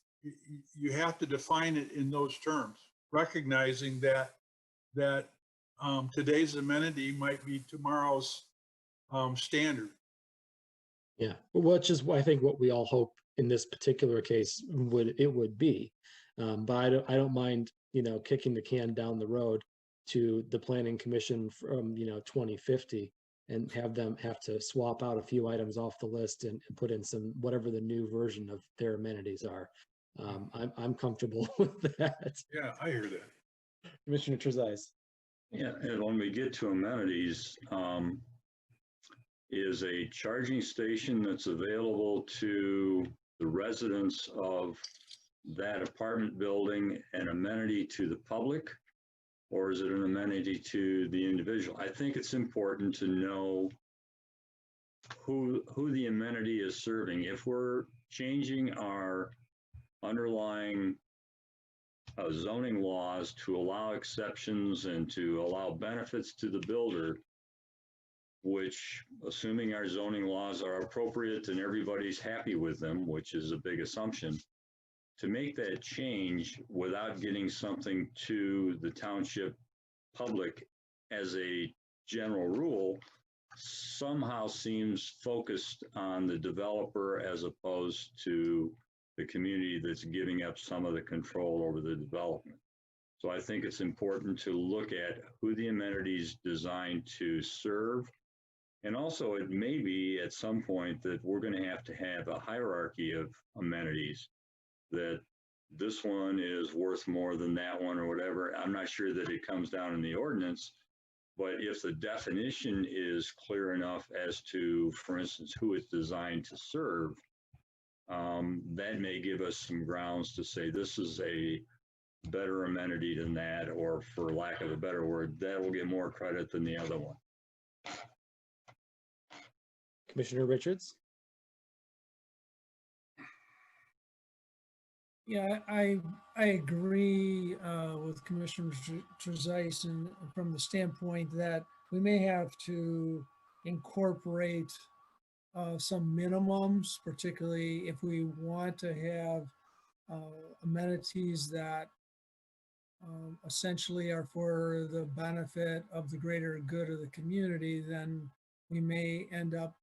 you have to define it in those terms, recognizing that today's amenity might be tomorrow's standard. Yeah, which is I think what we all hope in this particular case would be. But I don't mind, kicking the can down the road to the Planning Commission from 2050, and have them have to swap out a few items off the list and put in some whatever the new version of their amenities are. I'm comfortable with that. Yeah, I hear that. Commissioner Trezise. Yeah, and when we get to amenities, is a charging station that's available to the residents of that apartment building an amenity to the public, or is it an amenity to the individual? I think it's important to know who the amenity is serving. If we're changing our underlying zoning laws to allow exceptions and to allow benefits to the builder, which, assuming our zoning laws are appropriate and everybody's happy with them, which is a big assumption, to make that change without getting something to the township public as a general rule somehow seems focused on the developer as opposed to the community that's giving up some of the control over the development. So I think it's important to look at who the amenities is designed to serve. And also it may be at some point that we're going to have a hierarchy of amenities, that this one is worth more than that one or whatever. I'm not sure that it comes down in the ordinance, but if the definition is clear enough as to, for instance, who it's designed to serve, that may give us some grounds to say this is a better amenity than that, or for lack of a better word, that will get more credit than the other one. Commissioner Richards. Yeah, I agree with Commissioner Trezise, and from the standpoint that we may have to incorporate some minimums, particularly if we want to have amenities that essentially are for the benefit of the greater good of the community. Then we may end up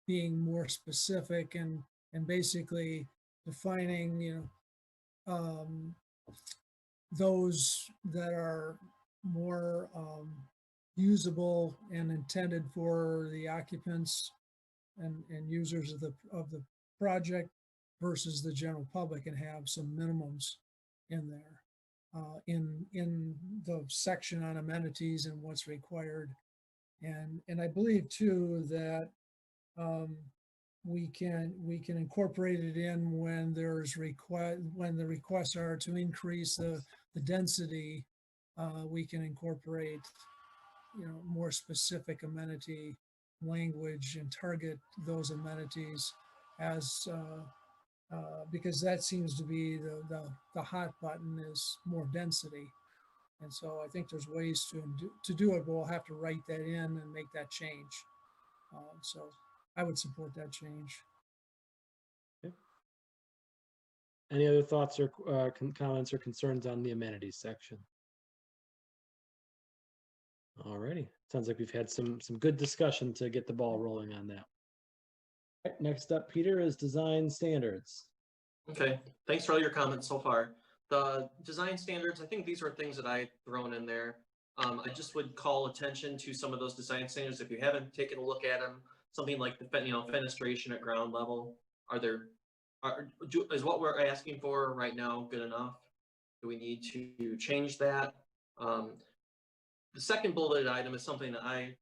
being more specific and basically defining, those that are more usable and intended for the occupants and users of the project versus the general public, and have some minimums in there in the section on amenities and what's required. And I believe too that we can incorporate it in when when the requests are to increase the density. We can incorporate more specific amenity language and target those amenities as because that seems to be the hot button, is more density. And so I think there's ways to do it, but we'll have to write that in and make that change. So I would support that change. Okay. Any other thoughts or comments or concerns on the amenities section? All righty. Sounds like we've had some good discussion to get the ball rolling on that. Right, next up, Peter, is design standards. Okay, thanks for all your comments so far. The design standards, I think these are things that I've thrown in there. I just would call attention to some of those design standards if you haven't taken a look at them. Something like the fenestration at ground level. Are there Is what we're asking for right now good enough? Do we need to change that? The second bulleted item is something that I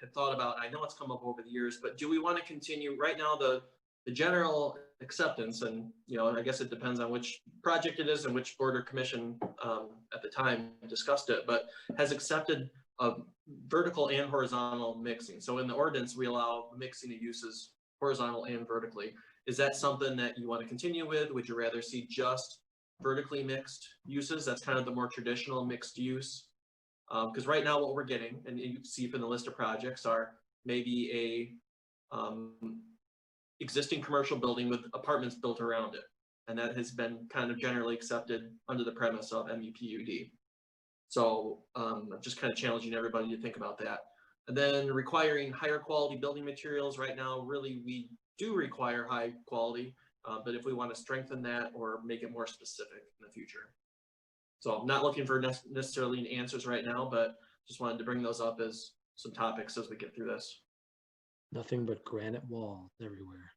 had thought about. I know it's come up over the years, but do we want to continue right now? The general acceptance, and I guess it depends on which project it is and which board or commission at the time discussed it, but has accepted vertical and horizontal mixing. So in the ordinance, we allow mixing of uses horizontal and vertically. Is that something that you want to continue with? Would you rather see just vertically mixed uses? That's kind of the more traditional mixed use. Because right now what we're getting, and you see from the list of projects, are maybe a existing commercial building with apartments built around it. And that has been kind of generally accepted under the premise of MUPUD. So I'm just kind of challenging everybody to think about that. And then requiring higher quality building materials. Right now, really, we do require high quality, but if we want to strengthen that or make it more specific in the future. So I'm not looking for necessarily answers right now, but just wanted to bring those up as some topics as we get through this. Nothing but granite walls everywhere.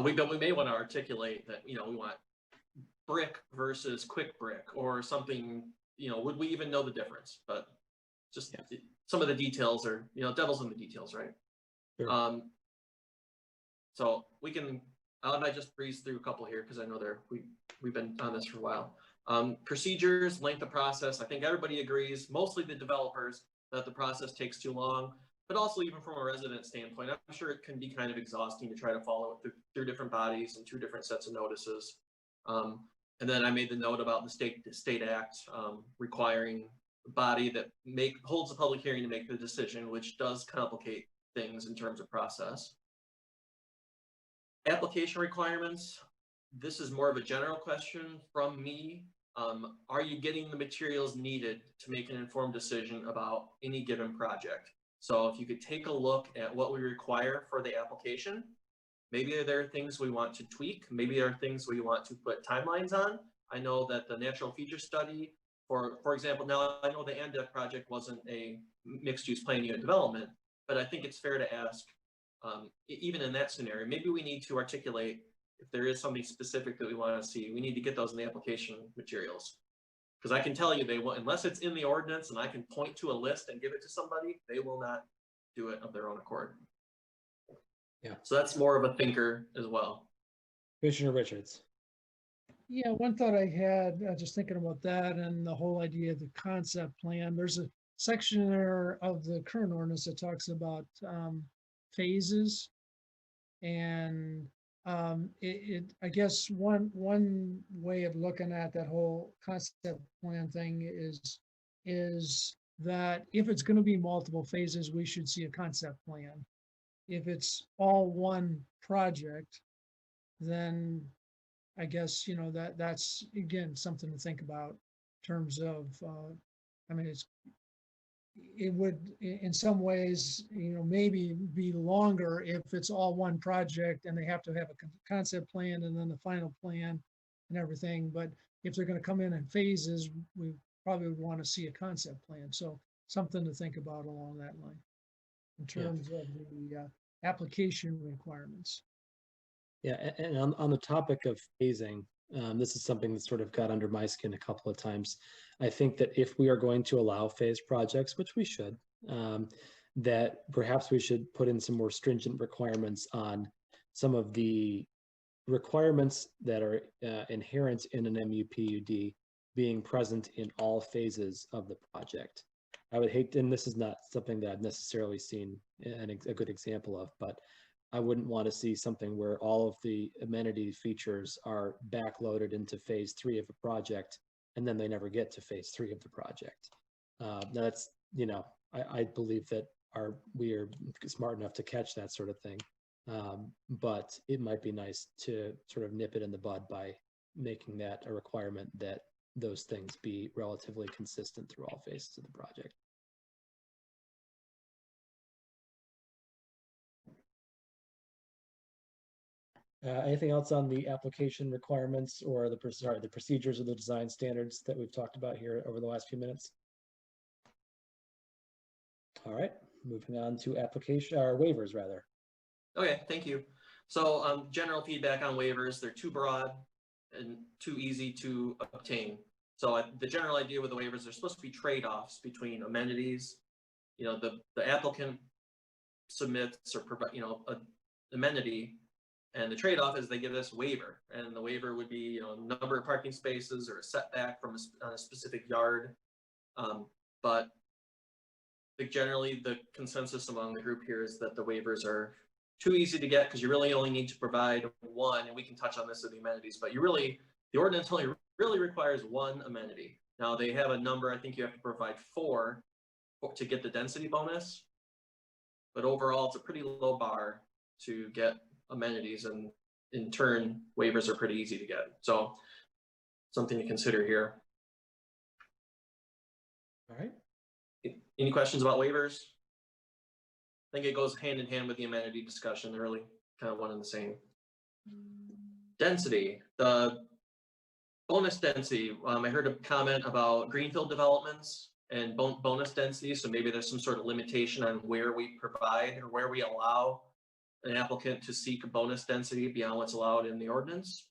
We may want to articulate that, we want brick versus quick brick or something, would we even know the difference? But just some of the details are, devil's in the details, right? Sure. So we can, I might just breeze through a couple here because I know we've been on this for a while. Procedures, length of process. I think everybody agrees, mostly the developers, that the process takes too long, but also even from a resident standpoint, I'm sure it can be kind of exhausting to try to follow it through different bodies and 2 different sets of notices. And then I made the note about the state act requiring a body that holds a public hearing to make the decision, which does complicate things in terms of process. Application requirements. This is more of a general question from me. Are you getting the materials needed to make an informed decision about any given project? So if you could take a look at what we require for the application, maybe there are things we want to tweak. Maybe there are things we want to put timelines on. I know that the natural feature study, for example, now I know the ANDEC project wasn't a mixed use plan unit development, but I think it's fair to ask, even in that scenario, maybe we need to articulate if there is something specific that we want to see. We need to get those in the application materials. Because I can tell you, they will, unless it's in the ordinance and I can point to a list and give it to somebody, they will not do it of their own accord. Yeah. So that's more of a thinker as well. Commissioner Richards. Yeah, one thought I had, just thinking about that and the whole idea of the concept plan, there's a section there of the current ordinance that talks about phases. And I guess one way of looking at that whole concept plan thing is that if it's going to be multiple phases, we should see a concept plan. If it's all one project, then I guess, that's, again, something to think about in terms of, I mean, it would, in some ways, maybe be longer if it's all one project and they have to have a concept plan and then the final plan and everything. But if they're going to come in phases, we probably would want to see a concept plan. So something to think about along that line in terms of the application requirements. Yeah, and on the topic of phasing, this is something that sort of got under my skin a couple of times. I think that if we are going to allow phased projects, which we should, that perhaps we should put in some more stringent requirements on some of the requirements that are inherent in an MUPUD being present in all phases of the project. I would hate, and this is not something that I've necessarily seen a good example of, but I wouldn't want to see something where all of the amenity features are backloaded into phase 3 of a project, and then they never get to phase 3 of the project. That's, I believe that we are smart enough to catch that sort of thing. But it might be nice to sort of nip it in the bud by making that a requirement that those things be relatively consistent through all phases of the project. Anything else on the application requirements or the procedures or the design standards that we've talked about here over the last few minutes? All right, moving on to application or waivers rather. Okay, thank you. So general feedback on waivers, they're too broad and too easy to obtain. So the general idea with the waivers, there's supposed to be trade-offs between amenities. You know, the applicant submits or provide, you know, an amenity, and the trade-off is they give us waiver, and the waiver would be, you know, number of parking spaces or a setback from a specific yard. But generally the consensus among the group here is that the waivers are too easy to get because you really only need to provide one, and we can touch on this with the amenities, but the ordinance only really requires one amenity. Now they have a number, I think you have to provide 4 to get the density bonus, but overall it's a pretty low bar to get amenities, and in turn waivers are pretty easy to get. So something to consider here. All right. Any questions about waivers? I think it goes hand in hand with the amenity discussion. They're really kind of one and the same. Density, the bonus density. I heard a comment about greenfield developments and bonus density. So maybe there's some sort of limitation on where we provide or where we allow an applicant to seek a bonus density beyond what's allowed in the ordinance.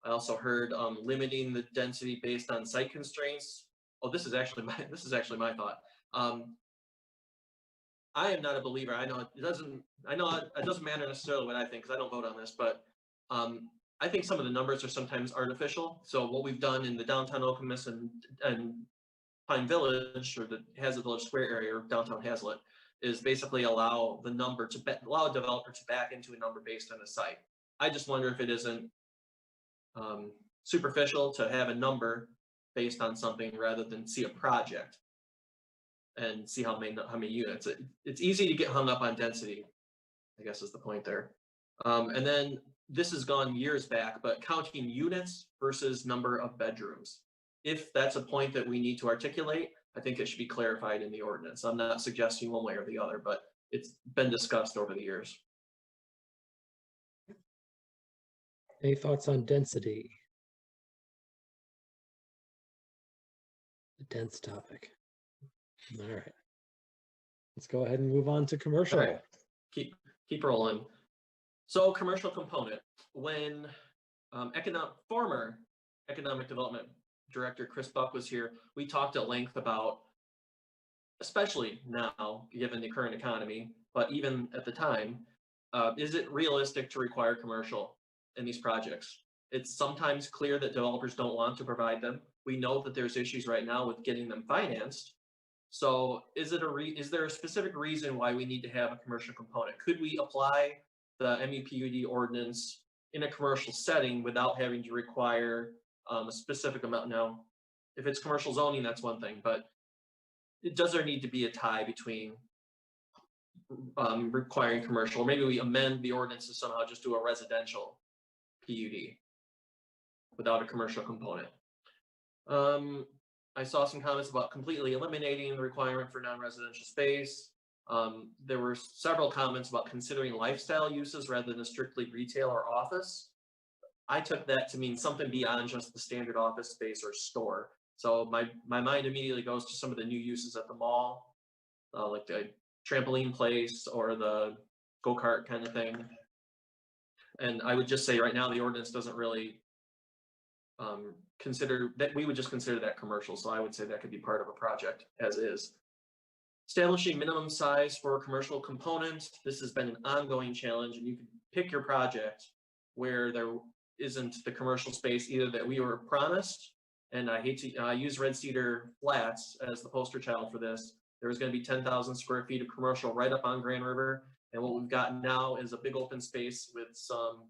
I also heard limiting the density based on site constraints. Oh, this is actually my thought. I am not a believer. I know it doesn't matter necessarily what I think because I don't vote on this, but I think some of the numbers are sometimes artificial. So what we've done in the downtown Okemos and Pine Village, or the Hazlet Village Square area, or downtown Hazlet, is basically allow the number to allow a developer to back into a number based on the site. I just wonder if it isn't superficial to have a number based on something rather than see a project and see how many units. It's easy to get hung up on density, I guess is the point there. And then this has gone years back, but counting units versus number of bedrooms. If that's a point that we need to articulate, I think it should be clarified in the ordinance. I'm not suggesting one way or the other, but it's been discussed over the years. Any thoughts on density? A dense topic. All right. Let's go ahead and move on to commercial. All right. Keep rolling. So commercial component. When former Economic Development Director Chris Buck was here, we talked at length about, especially now, given the current economy, but even at the time, is it realistic to require commercial in these projects? It's sometimes clear that developers don't want to provide them. We know that there's issues right now with getting them financed. So is there a specific reason why we need to have a commercial component? Could we apply the MUPUD ordinance in a commercial setting without having to require a specific amount? Now, if it's commercial zoning, that's one thing, but does there need to be a tie between requiring commercial, or maybe we amend the ordinance to somehow just do a residential PUD without a commercial component? I saw some comments about completely eliminating the requirement for non-residential space. There were several comments about considering lifestyle uses rather than strictly retail or office. I took that to mean something beyond just the standard office space or store. So my mind immediately goes to some of the new uses at the mall, like the trampoline place or the go-kart kind of thing. And I would just say right now the ordinance doesn't really consider that. We would just consider that commercial. So I would say that could be part of a project as is. Establishing minimum size for a commercial component. This has been an ongoing challenge, and you can pick your project where there isn't the commercial space either that we were promised. And I hate to use Red Cedar Flats as the poster child for this. There was going to be 10,000 square feet of commercial right up on Grand River. And what we've got now is a big open space with some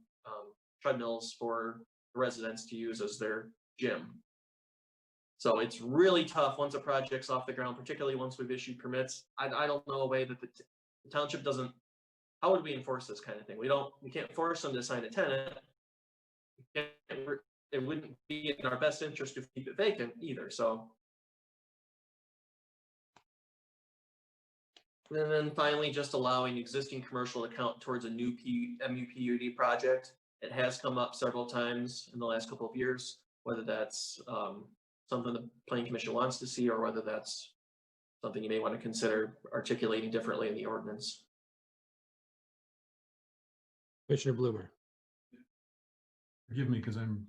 treadmills for residents to use as their gym. So it's really tough once a project's off the ground, particularly once we've issued permits. I don't know a way that the township doesn't. How would we enforce this kind of thing? We can't force them to sign a tenant. It wouldn't be in our best interest to keep it vacant either. So, and then finally, just allowing existing commercial to count towards a new MUPUD project. It has come up several times in the last couple of years, whether that's something the Planning Commission wants to see, or whether that's something you may want to consider articulating differently in the ordinance. Commissioner Bloomer. Forgive me because I'm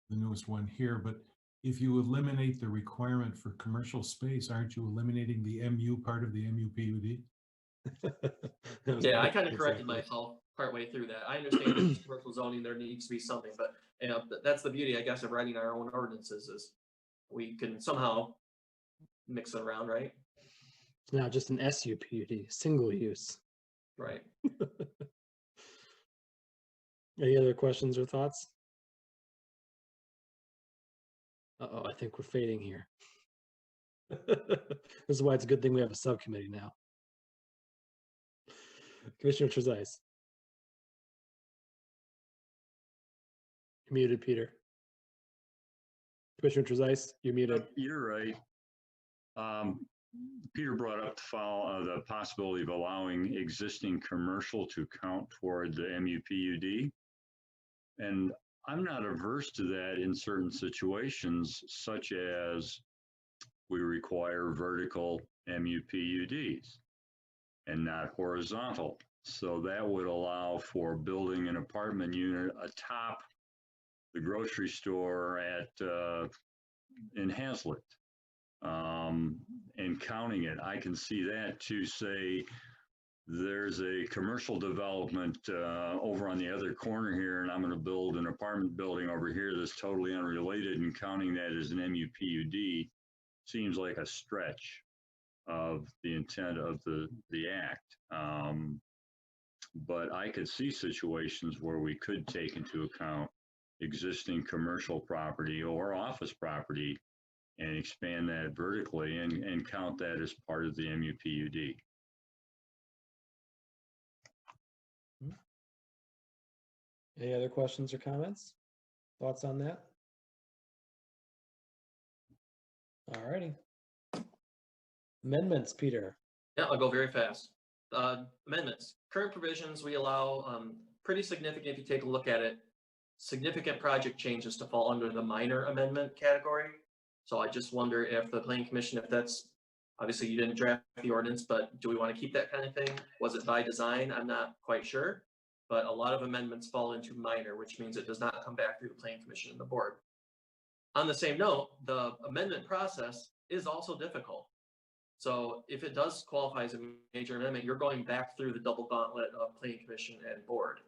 the newest one here, but if you eliminate the requirement for commercial space, aren't you eliminating the MU part of the MUPUD? Yeah, I kind of corrected myself partway through that. I understand that commercial zoning, there needs to be something, but you know, that's the beauty, I guess, of writing our own ordinances is we can somehow mix it around, right? It's now just an SUPUD, single use. Right. Any other questions or thoughts? Uh-oh, I think we're fading here. This is why it's a good thing we have a subcommittee now. Commissioner Trezise. You're muted, Peter. Commissioner Trezise, you're muted. You're right. Peter brought up the possibility of allowing existing commercial to count toward the MUPUD. And I'm not averse to that in certain situations, such as we require vertical MUPUDs and not horizontal. So that would allow for building an apartment unit atop the grocery store in Hazlitt, and counting it. I can see that to say there's a commercial development over on the other corner here, and I'm going to build an apartment building over here that's totally unrelated, and counting that as an MUPUD seems like a stretch of the intent of the act. But I could see situations where we could take into account existing commercial property or office property and expand that vertically and count that as part of the MUPUD. Any other questions or comments? Thoughts on that? All righty. Amendments, Peter. Yeah, I'll go very fast. Amendments. Current provisions, we allow pretty significant, if you take a look at it, significant project changes to fall under the minor amendment category. So I just wonder if the Planning Commission, if that's, obviously you didn't draft the ordinance, but do we want to keep that kind of thing? Was it by design? I'm not quite sure. But a lot of amendments fall into minor, which means it does not come back through the Planning Commission and the board. On the same note, the amendment process is also difficult. So if it does qualify as a major amendment, you're going back through the double gauntlet of Planning Commission and board.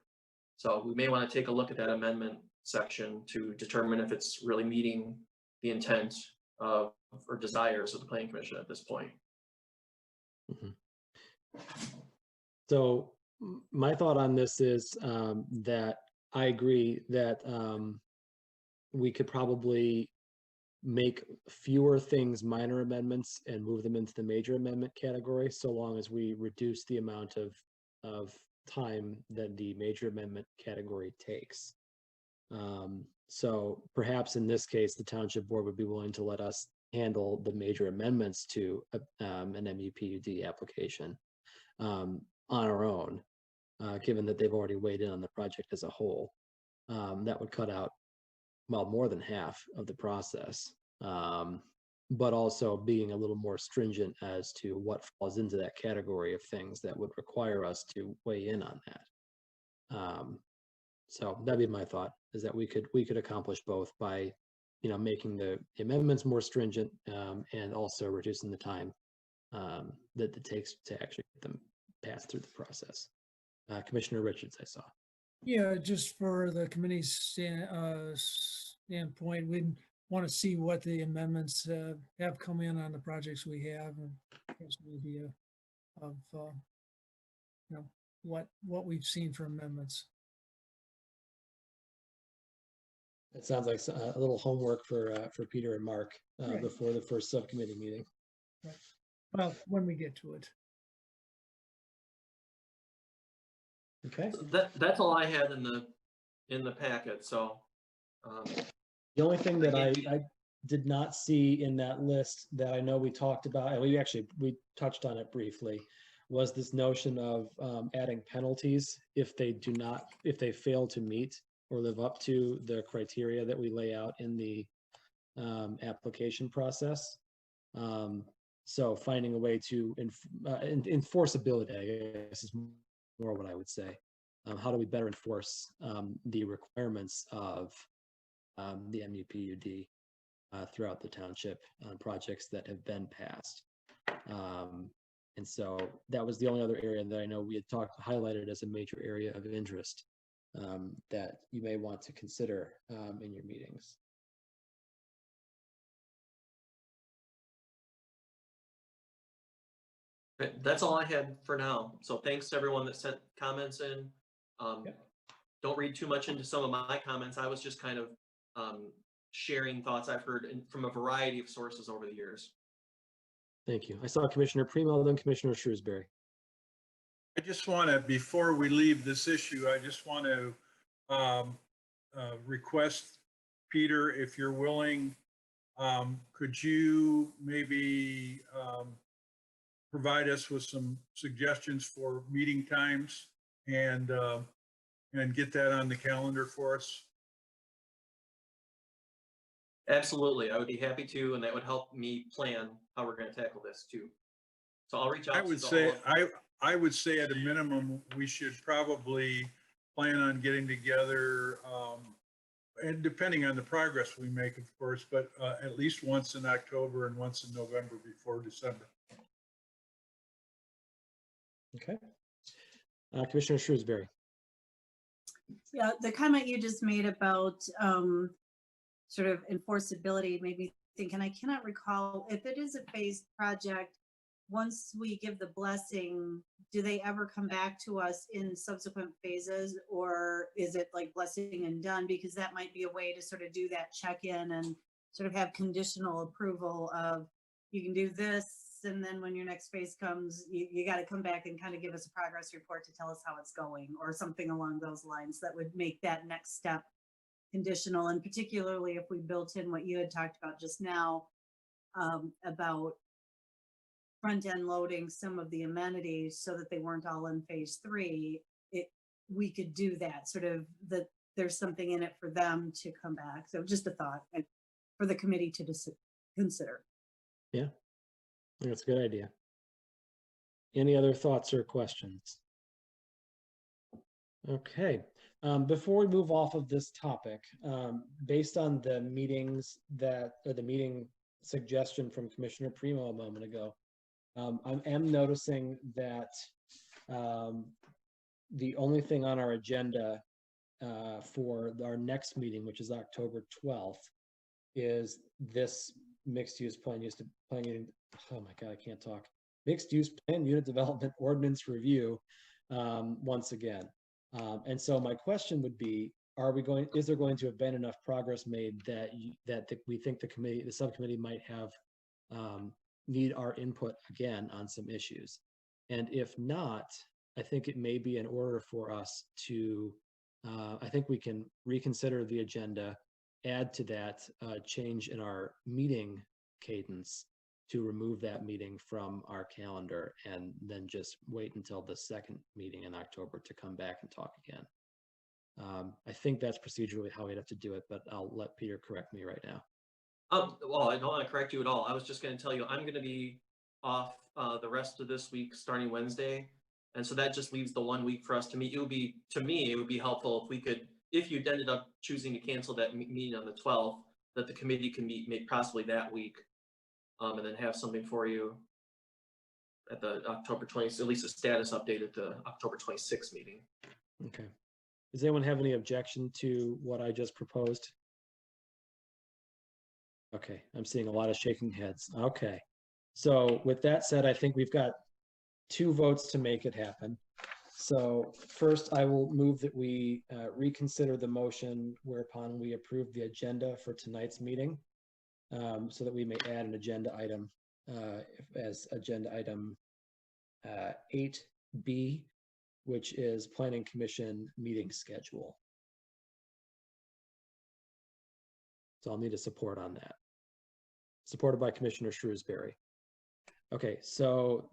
So we may want to take a look at that amendment section to determine if it's really meeting the intent of or desires of the Planning Commission at this point. Mm-hmm. So my thought on this is that I agree that we could probably make fewer things minor amendments and move them into the major amendment category, so long as we reduce the amount of time that the major amendment category takes. So perhaps in this case, the township board would be willing to let us handle the major amendments to an MUPUD application on our own, given that they've already weighed in on the project as a whole. That would cut out, well, more than half of the process, but also being a little more stringent as to what falls into that category of things that would require us to weigh in on that. So that'd be my thought, is that we could accomplish both by, making the amendments more stringent and also reducing the time that it takes to actually get them passed through the process. Commissioner Richards, I saw. Yeah, just for the committee's standpoint, we'd want to see what the amendments have come in on the projects we have, and give us an idea of what we've seen for amendments. It sounds like a little homework for Peter and Mark Right. before the first subcommittee meeting. Right. Well, when we get to it. Okay. That's all I had in the packet. So The only thing that I did not see in that list that I know we talked about, and we touched on it briefly, was this notion of adding penalties if they fail to meet or live up to the criteria that we lay out in the application process. So finding a way to enforceability, I guess, is more what I would say. how do we better enforce the requirements of the MUPUD throughout the township on projects that have been passed. And so that was the only other area that I know we had highlighted as a major area of interest that you may want to consider in your meetings. That's all I had for now. So thanks to everyone that sent comments in. Don't read too much into some of my comments. I was just kind of sharing thoughts I've heard from a variety of sources over the years. Thank you. I saw Commissioner Primo, then Commissioner Shrewsbury. I just want to, before we leave this issue, I just want to request, Peter, if you're willing, could you maybe provide us with some suggestions for meeting times and get that on the calendar for us? Absolutely, I would be happy to, and that would help me plan how we're going to tackle this too. So I'll reach out. I would say at a minimum, we should probably plan on getting together, and depending on the progress we make, of course, but at least once in October and once in November before December. Okay. Commissioner Shrewsbury. Yeah, the comment you just made about sort of enforceability made me think, and I cannot recall if it is a phased project, once we give the blessing, do they ever come back to us in subsequent phases, or is it like blessing and done? Because that might be a way to sort of do that check-in and sort of have conditional approval of, you can do this, and then when your next phase comes, you got to come back and kind of give us a progress report to tell us how it's going, or something along those lines that would make that next step conditional. And particularly if we built in what you had talked about just now, about front end loading some of the amenities so that they weren't all in phase 3, we could do that, sort of, that there's something in it for them to come back. So just a thought for the committee to consider. Yeah, I think that's a good idea. Any other thoughts or questions? Okay, before we move off of this topic, based on the meetings the meeting suggestion from Commissioner Primo a moment ago, I am noticing that the only thing on our agenda for our next meeting, which is October 12th, is this mixed-use plan unit. Oh my God, I can't talk. Mixed-use plan unit development ordinance review once again. And so my question would be: is there going to have been enough progress made that we think the subcommittee might have need our input again on some issues? And if not, I think it may be in order for us to, I think we can reconsider the agenda, add to that change in our meeting cadence to remove that meeting from our calendar, and then just wait until the second meeting in October to come back and talk again. I think that's procedurally how we'd have to do it, but I'll let Peter correct me right now. Well, I don't want to correct you at all. I was just going to tell you I'm going to be off the rest of this week starting Wednesday. And so that just leaves the 1 week for us to meet. To me, it would be helpful if we could, if you ended up choosing to cancel that meeting on the 12th, that the committee can meet possibly that week, and then have something for you at the October 20th, at least a status update at the October 26th meeting. Okay. Does anyone have any objection to what I just proposed? Okay, I'm seeing a lot of shaking heads. Okay. So with that said, I think we've got 2 votes to make it happen. So first, I will move that we reconsider the motion whereupon we approve the agenda for tonight's meeting, so that we may add an agenda item as agenda item 8B, which is Planning Commission meeting schedule. So I'll need a support on that. Supported by Commissioner Shrewsbury. Okay, so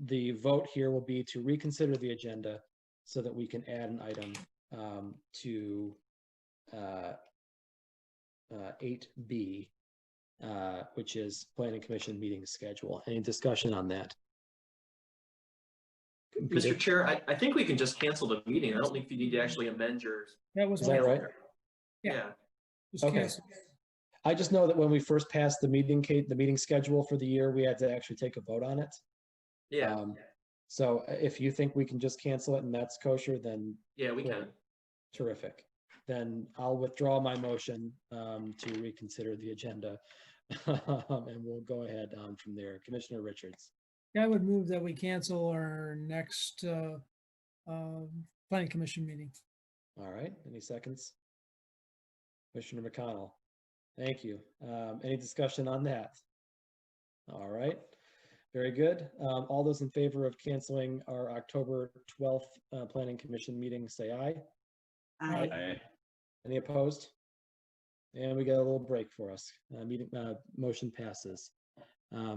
the vote here will be to reconsider the agenda so that we can add an item to 8B, which is Planning Commission meeting schedule. Any discussion on that? Peter? Mr. Chair, I think we can just cancel the meeting. I don't think you need to actually amend your. That was Is that my, right? Yeah. just Okay. cancel. I just know that when we first passed the meeting, Kate, the meeting schedule for the year, we had to actually take a vote on it. Yeah. So if you think we can just cancel it and that's kosher, then Yeah, we can. terrific. Then I'll withdraw my motion to reconsider the agenda. And we'll go ahead on from there. Commissioner Richards. Yeah, I would move that we cancel our next planning commission meeting. All right, any seconds? Commissioner McConnell. Thank you. Any discussion on that? All right, very good. All those in favor of canceling our October 12th Planning Commission meeting, say aye. Aye. Any opposed? And we got a little break for us. Motion passes.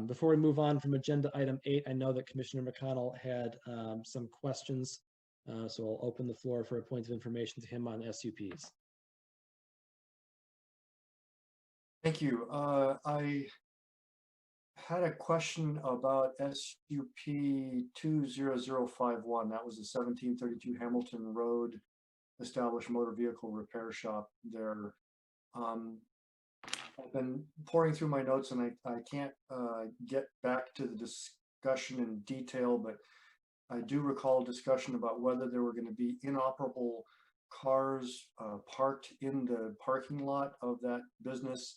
Before we move on from agenda item 8, I know that Commissioner McConnell had some questions. So I'll open the floor for a point of information to him on SUPs. Thank you. I had a question about SUP 20051. That was the 1732 Hamilton Road established motor vehicle repair shop there. I've been pouring through my notes and I can't get back to the discussion in detail, but I do recall a discussion about whether there were going to be inoperable cars parked in the parking lot of that business.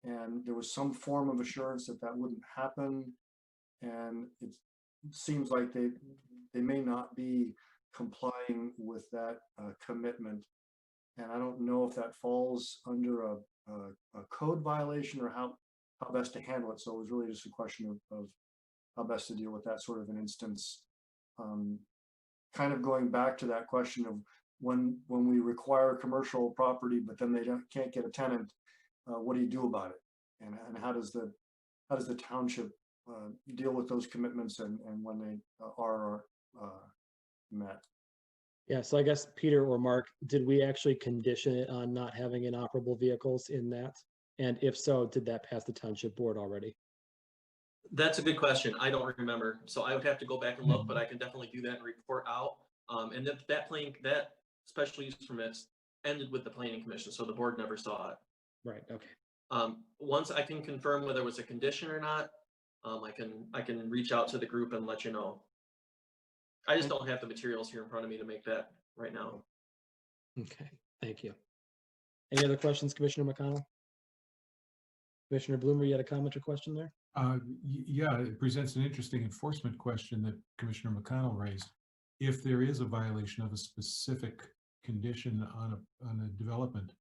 And there was some form of assurance that that wouldn't happen. And it seems like they may not be complying with that commitment. And I don't know if that falls under a code violation or how best to handle it. So it was really just a question of how best to deal with that sort of an instance. Kind of going back to that question of when we require commercial property, but then they can't get a tenant, what do you do about it? And how does the township deal with those commitments and when they are met? Yeah, so I guess Peter or Mark, did we actually condition it on not having inoperable vehicles in that? And if so, did that pass the township board already? That's a good question. I don't remember. So I would have to go back and look, but I can definitely do that and report out. And that special use permits ended with the planning commission, so the board never saw it. Right, okay. Once I can confirm whether it was a condition or not, I can reach out to the group and let you know. I just don't have the materials here in front of me to make that right now. Okay, thank you. Any other questions, Commissioner McConnell? Commissioner Bloomer, you had a comment or question there? Yeah, it presents an interesting enforcement question that Commissioner McConnell raised. If there is a violation of a specific condition on a development,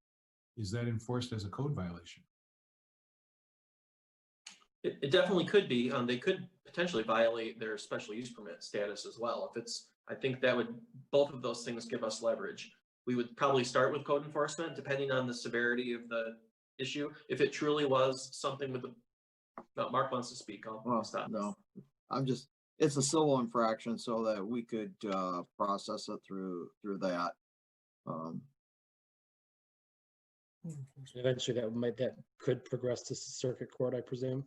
is that enforced as a code violation? It definitely could be. They could potentially violate their special use permit status as well. If it's, I think that would, both of those things give us leverage. We would probably start with code enforcement, depending on the severity of the issue. If it truly was something with the, no, Mark wants to speak. I'll stop. No, it's a civil infraction so that we could process it through that. Eventually that could progress to circuit court, I presume.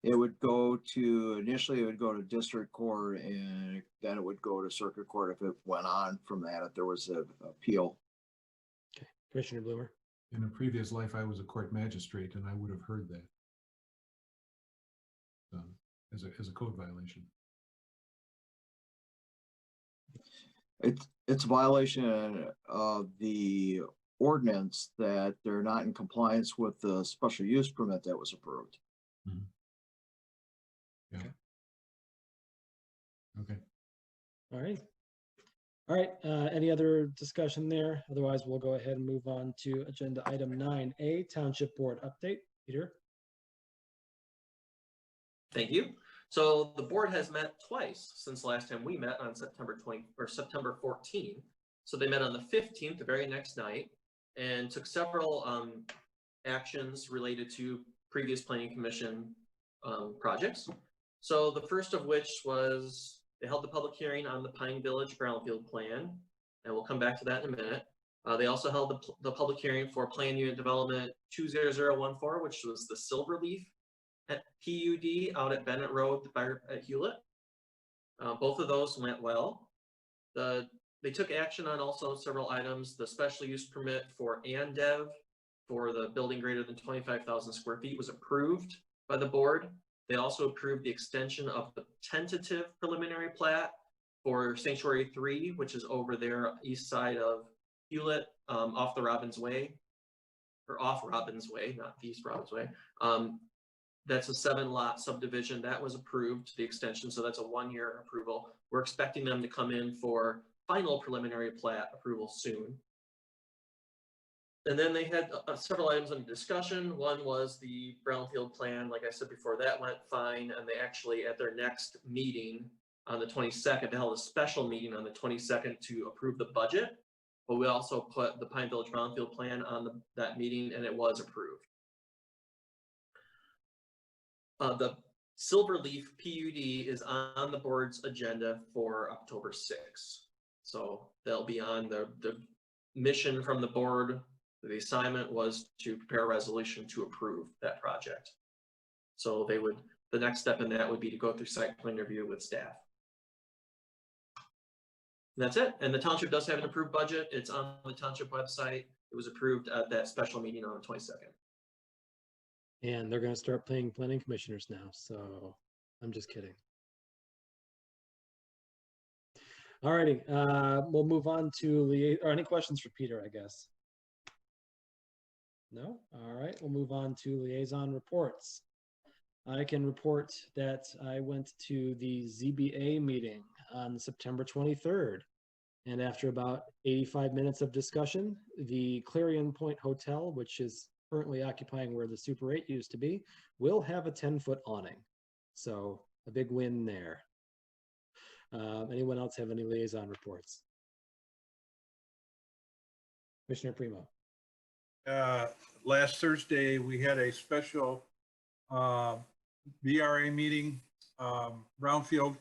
It would go to, initially it would go to district court and then it would go to circuit court if it went on from that, if there was an appeal. Okay, Commissioner Bloomer. In a previous life, I was a court magistrate and I would have heard that as a code violation. It's a violation of the ordinance that they're not in compliance with the special use permit that was approved. Mm-hmm. Yeah. Okay. All right. All right. Any other discussion there? Otherwise, we'll go ahead and move on to agenda item 9A, Township Board update. Peter. Thank you. So the board has met twice since last time we met on September 14. So they met on the 15th, the very next night, and took several actions related to previous planning commission projects. So the first of which was they held the public hearing on the Pine Village Brownfield Plan, and we'll come back to that in a minute. They also held the public hearing for Plan Unit Development 20014, which was the Silverleaf at PUD out at Bennett Road at Hewlett. Both of those went well. They took action on also several items. The special use permit for Andev for the building greater than 25,000 square feet was approved by the board. They also approved the extension of the tentative preliminary plat for Sanctuary 3, which is over there east side of Hewlett, off the Robbins Way, or off Robbins Way, not East Robbins Way. That's a 7-lot subdivision that was approved, the extension, so that's a 1-year approval. We're expecting them to come in for final preliminary plat approval soon. And then they had several items under discussion. One was the Brownfield Plan. Like I said before, that went fine, and they actually, at their next meeting on the 22nd, they held a special meeting on the 22nd to approve the budget. But we also put the Pine Village Brownfield Plan on that meeting, and it was approved. The Silverleaf PUD is on the board's agenda for October 6th. So they'll be on the mission from the board. The assignment was to prepare a resolution to approve that project. So the next step in that would be to go through site plan review with staff. And that's it. And the township does have an approved budget. It's on the township website. It was approved at that special meeting on the 22nd. And they're going to start paying planning commissioners now. So I'm just kidding. All righty. We'll move on to any questions for Peter, I guess. No? All right. We'll move on to liaison reports. I can report that I went to the ZBA meeting on September 23rd. And after about 85 minutes of discussion, the Clarion Point Hotel, which is currently occupying where the Super 8 used to be, will have a 10-foot awning. So a big win there. Anyone else have any liaison reports? Commissioner Primo. Last Thursday, we had a special VRA meeting, Brownfield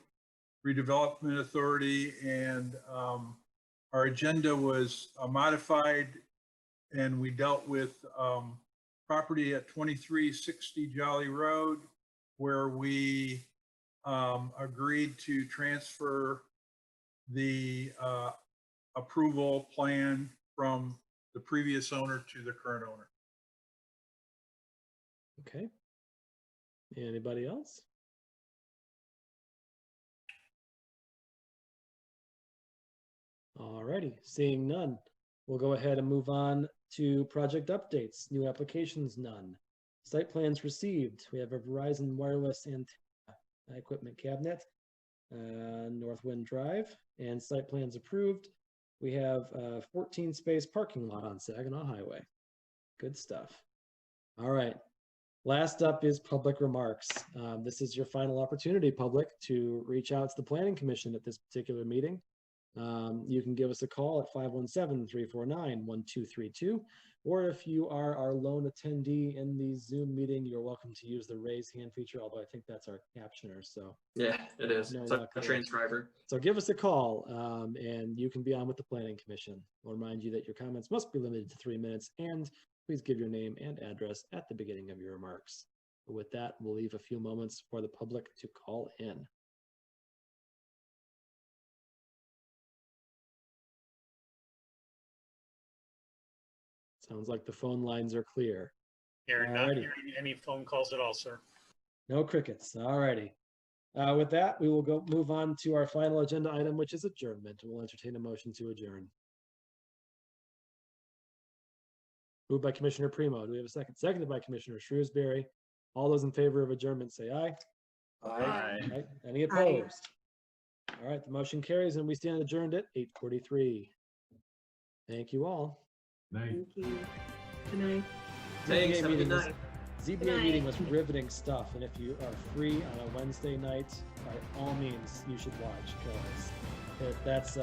Redevelopment Authority, and our agenda was modified, and we dealt with property at 2360 Jolly Road, where we agreed to transfer the approval plan from the previous owner to the current owner. Okay. Anybody else? All righty. Seeing none, we'll go ahead and move on to project updates. New applications, none. Site plans received. We have a Verizon wireless antenna equipment cabinet, Northwind Drive, and site plans approved. We have a 14-space parking lot on Saginaw Highway. Good stuff. All right. Last up is public remarks. This is your final opportunity, public, to reach out to the Planning Commission at this particular meeting. You can give us a call at 517-349-1232, or if you are our lone attendee in the Zoom meeting, you're welcome to use the raise hand feature, although I think that's our captioner. So yeah, it is. No it's luck a there. transcriber. So give us a call, and you can be on with the Planning Commission. I'll remind you that your comments must be limited to 3 minutes, and please give your name and address at the beginning of your remarks. But with that, we'll leave a few moments for the public to call in. Sounds like the phone lines are clear. You're not Alrighty. hearing any phone calls at all, sir. No crickets. All righty. With that, we will move on to our final agenda item, which is adjournment. We'll entertain a motion to adjourn. Moved by Commissioner Primo. Do we have a second? Seconded by Commissioner Shrewsbury. All those in favor of adjournment say aye. Aye. Aye. Any opposed? All right, the motion carries and we stand adjourned at 8:43. Thank you all. Night. Thank you. Good night. Thanks. ZBA Have a good meeting was- night. ZBA meeting was riveting stuff, and if you are free on a Wednesday night, by all means, you should watch, because that is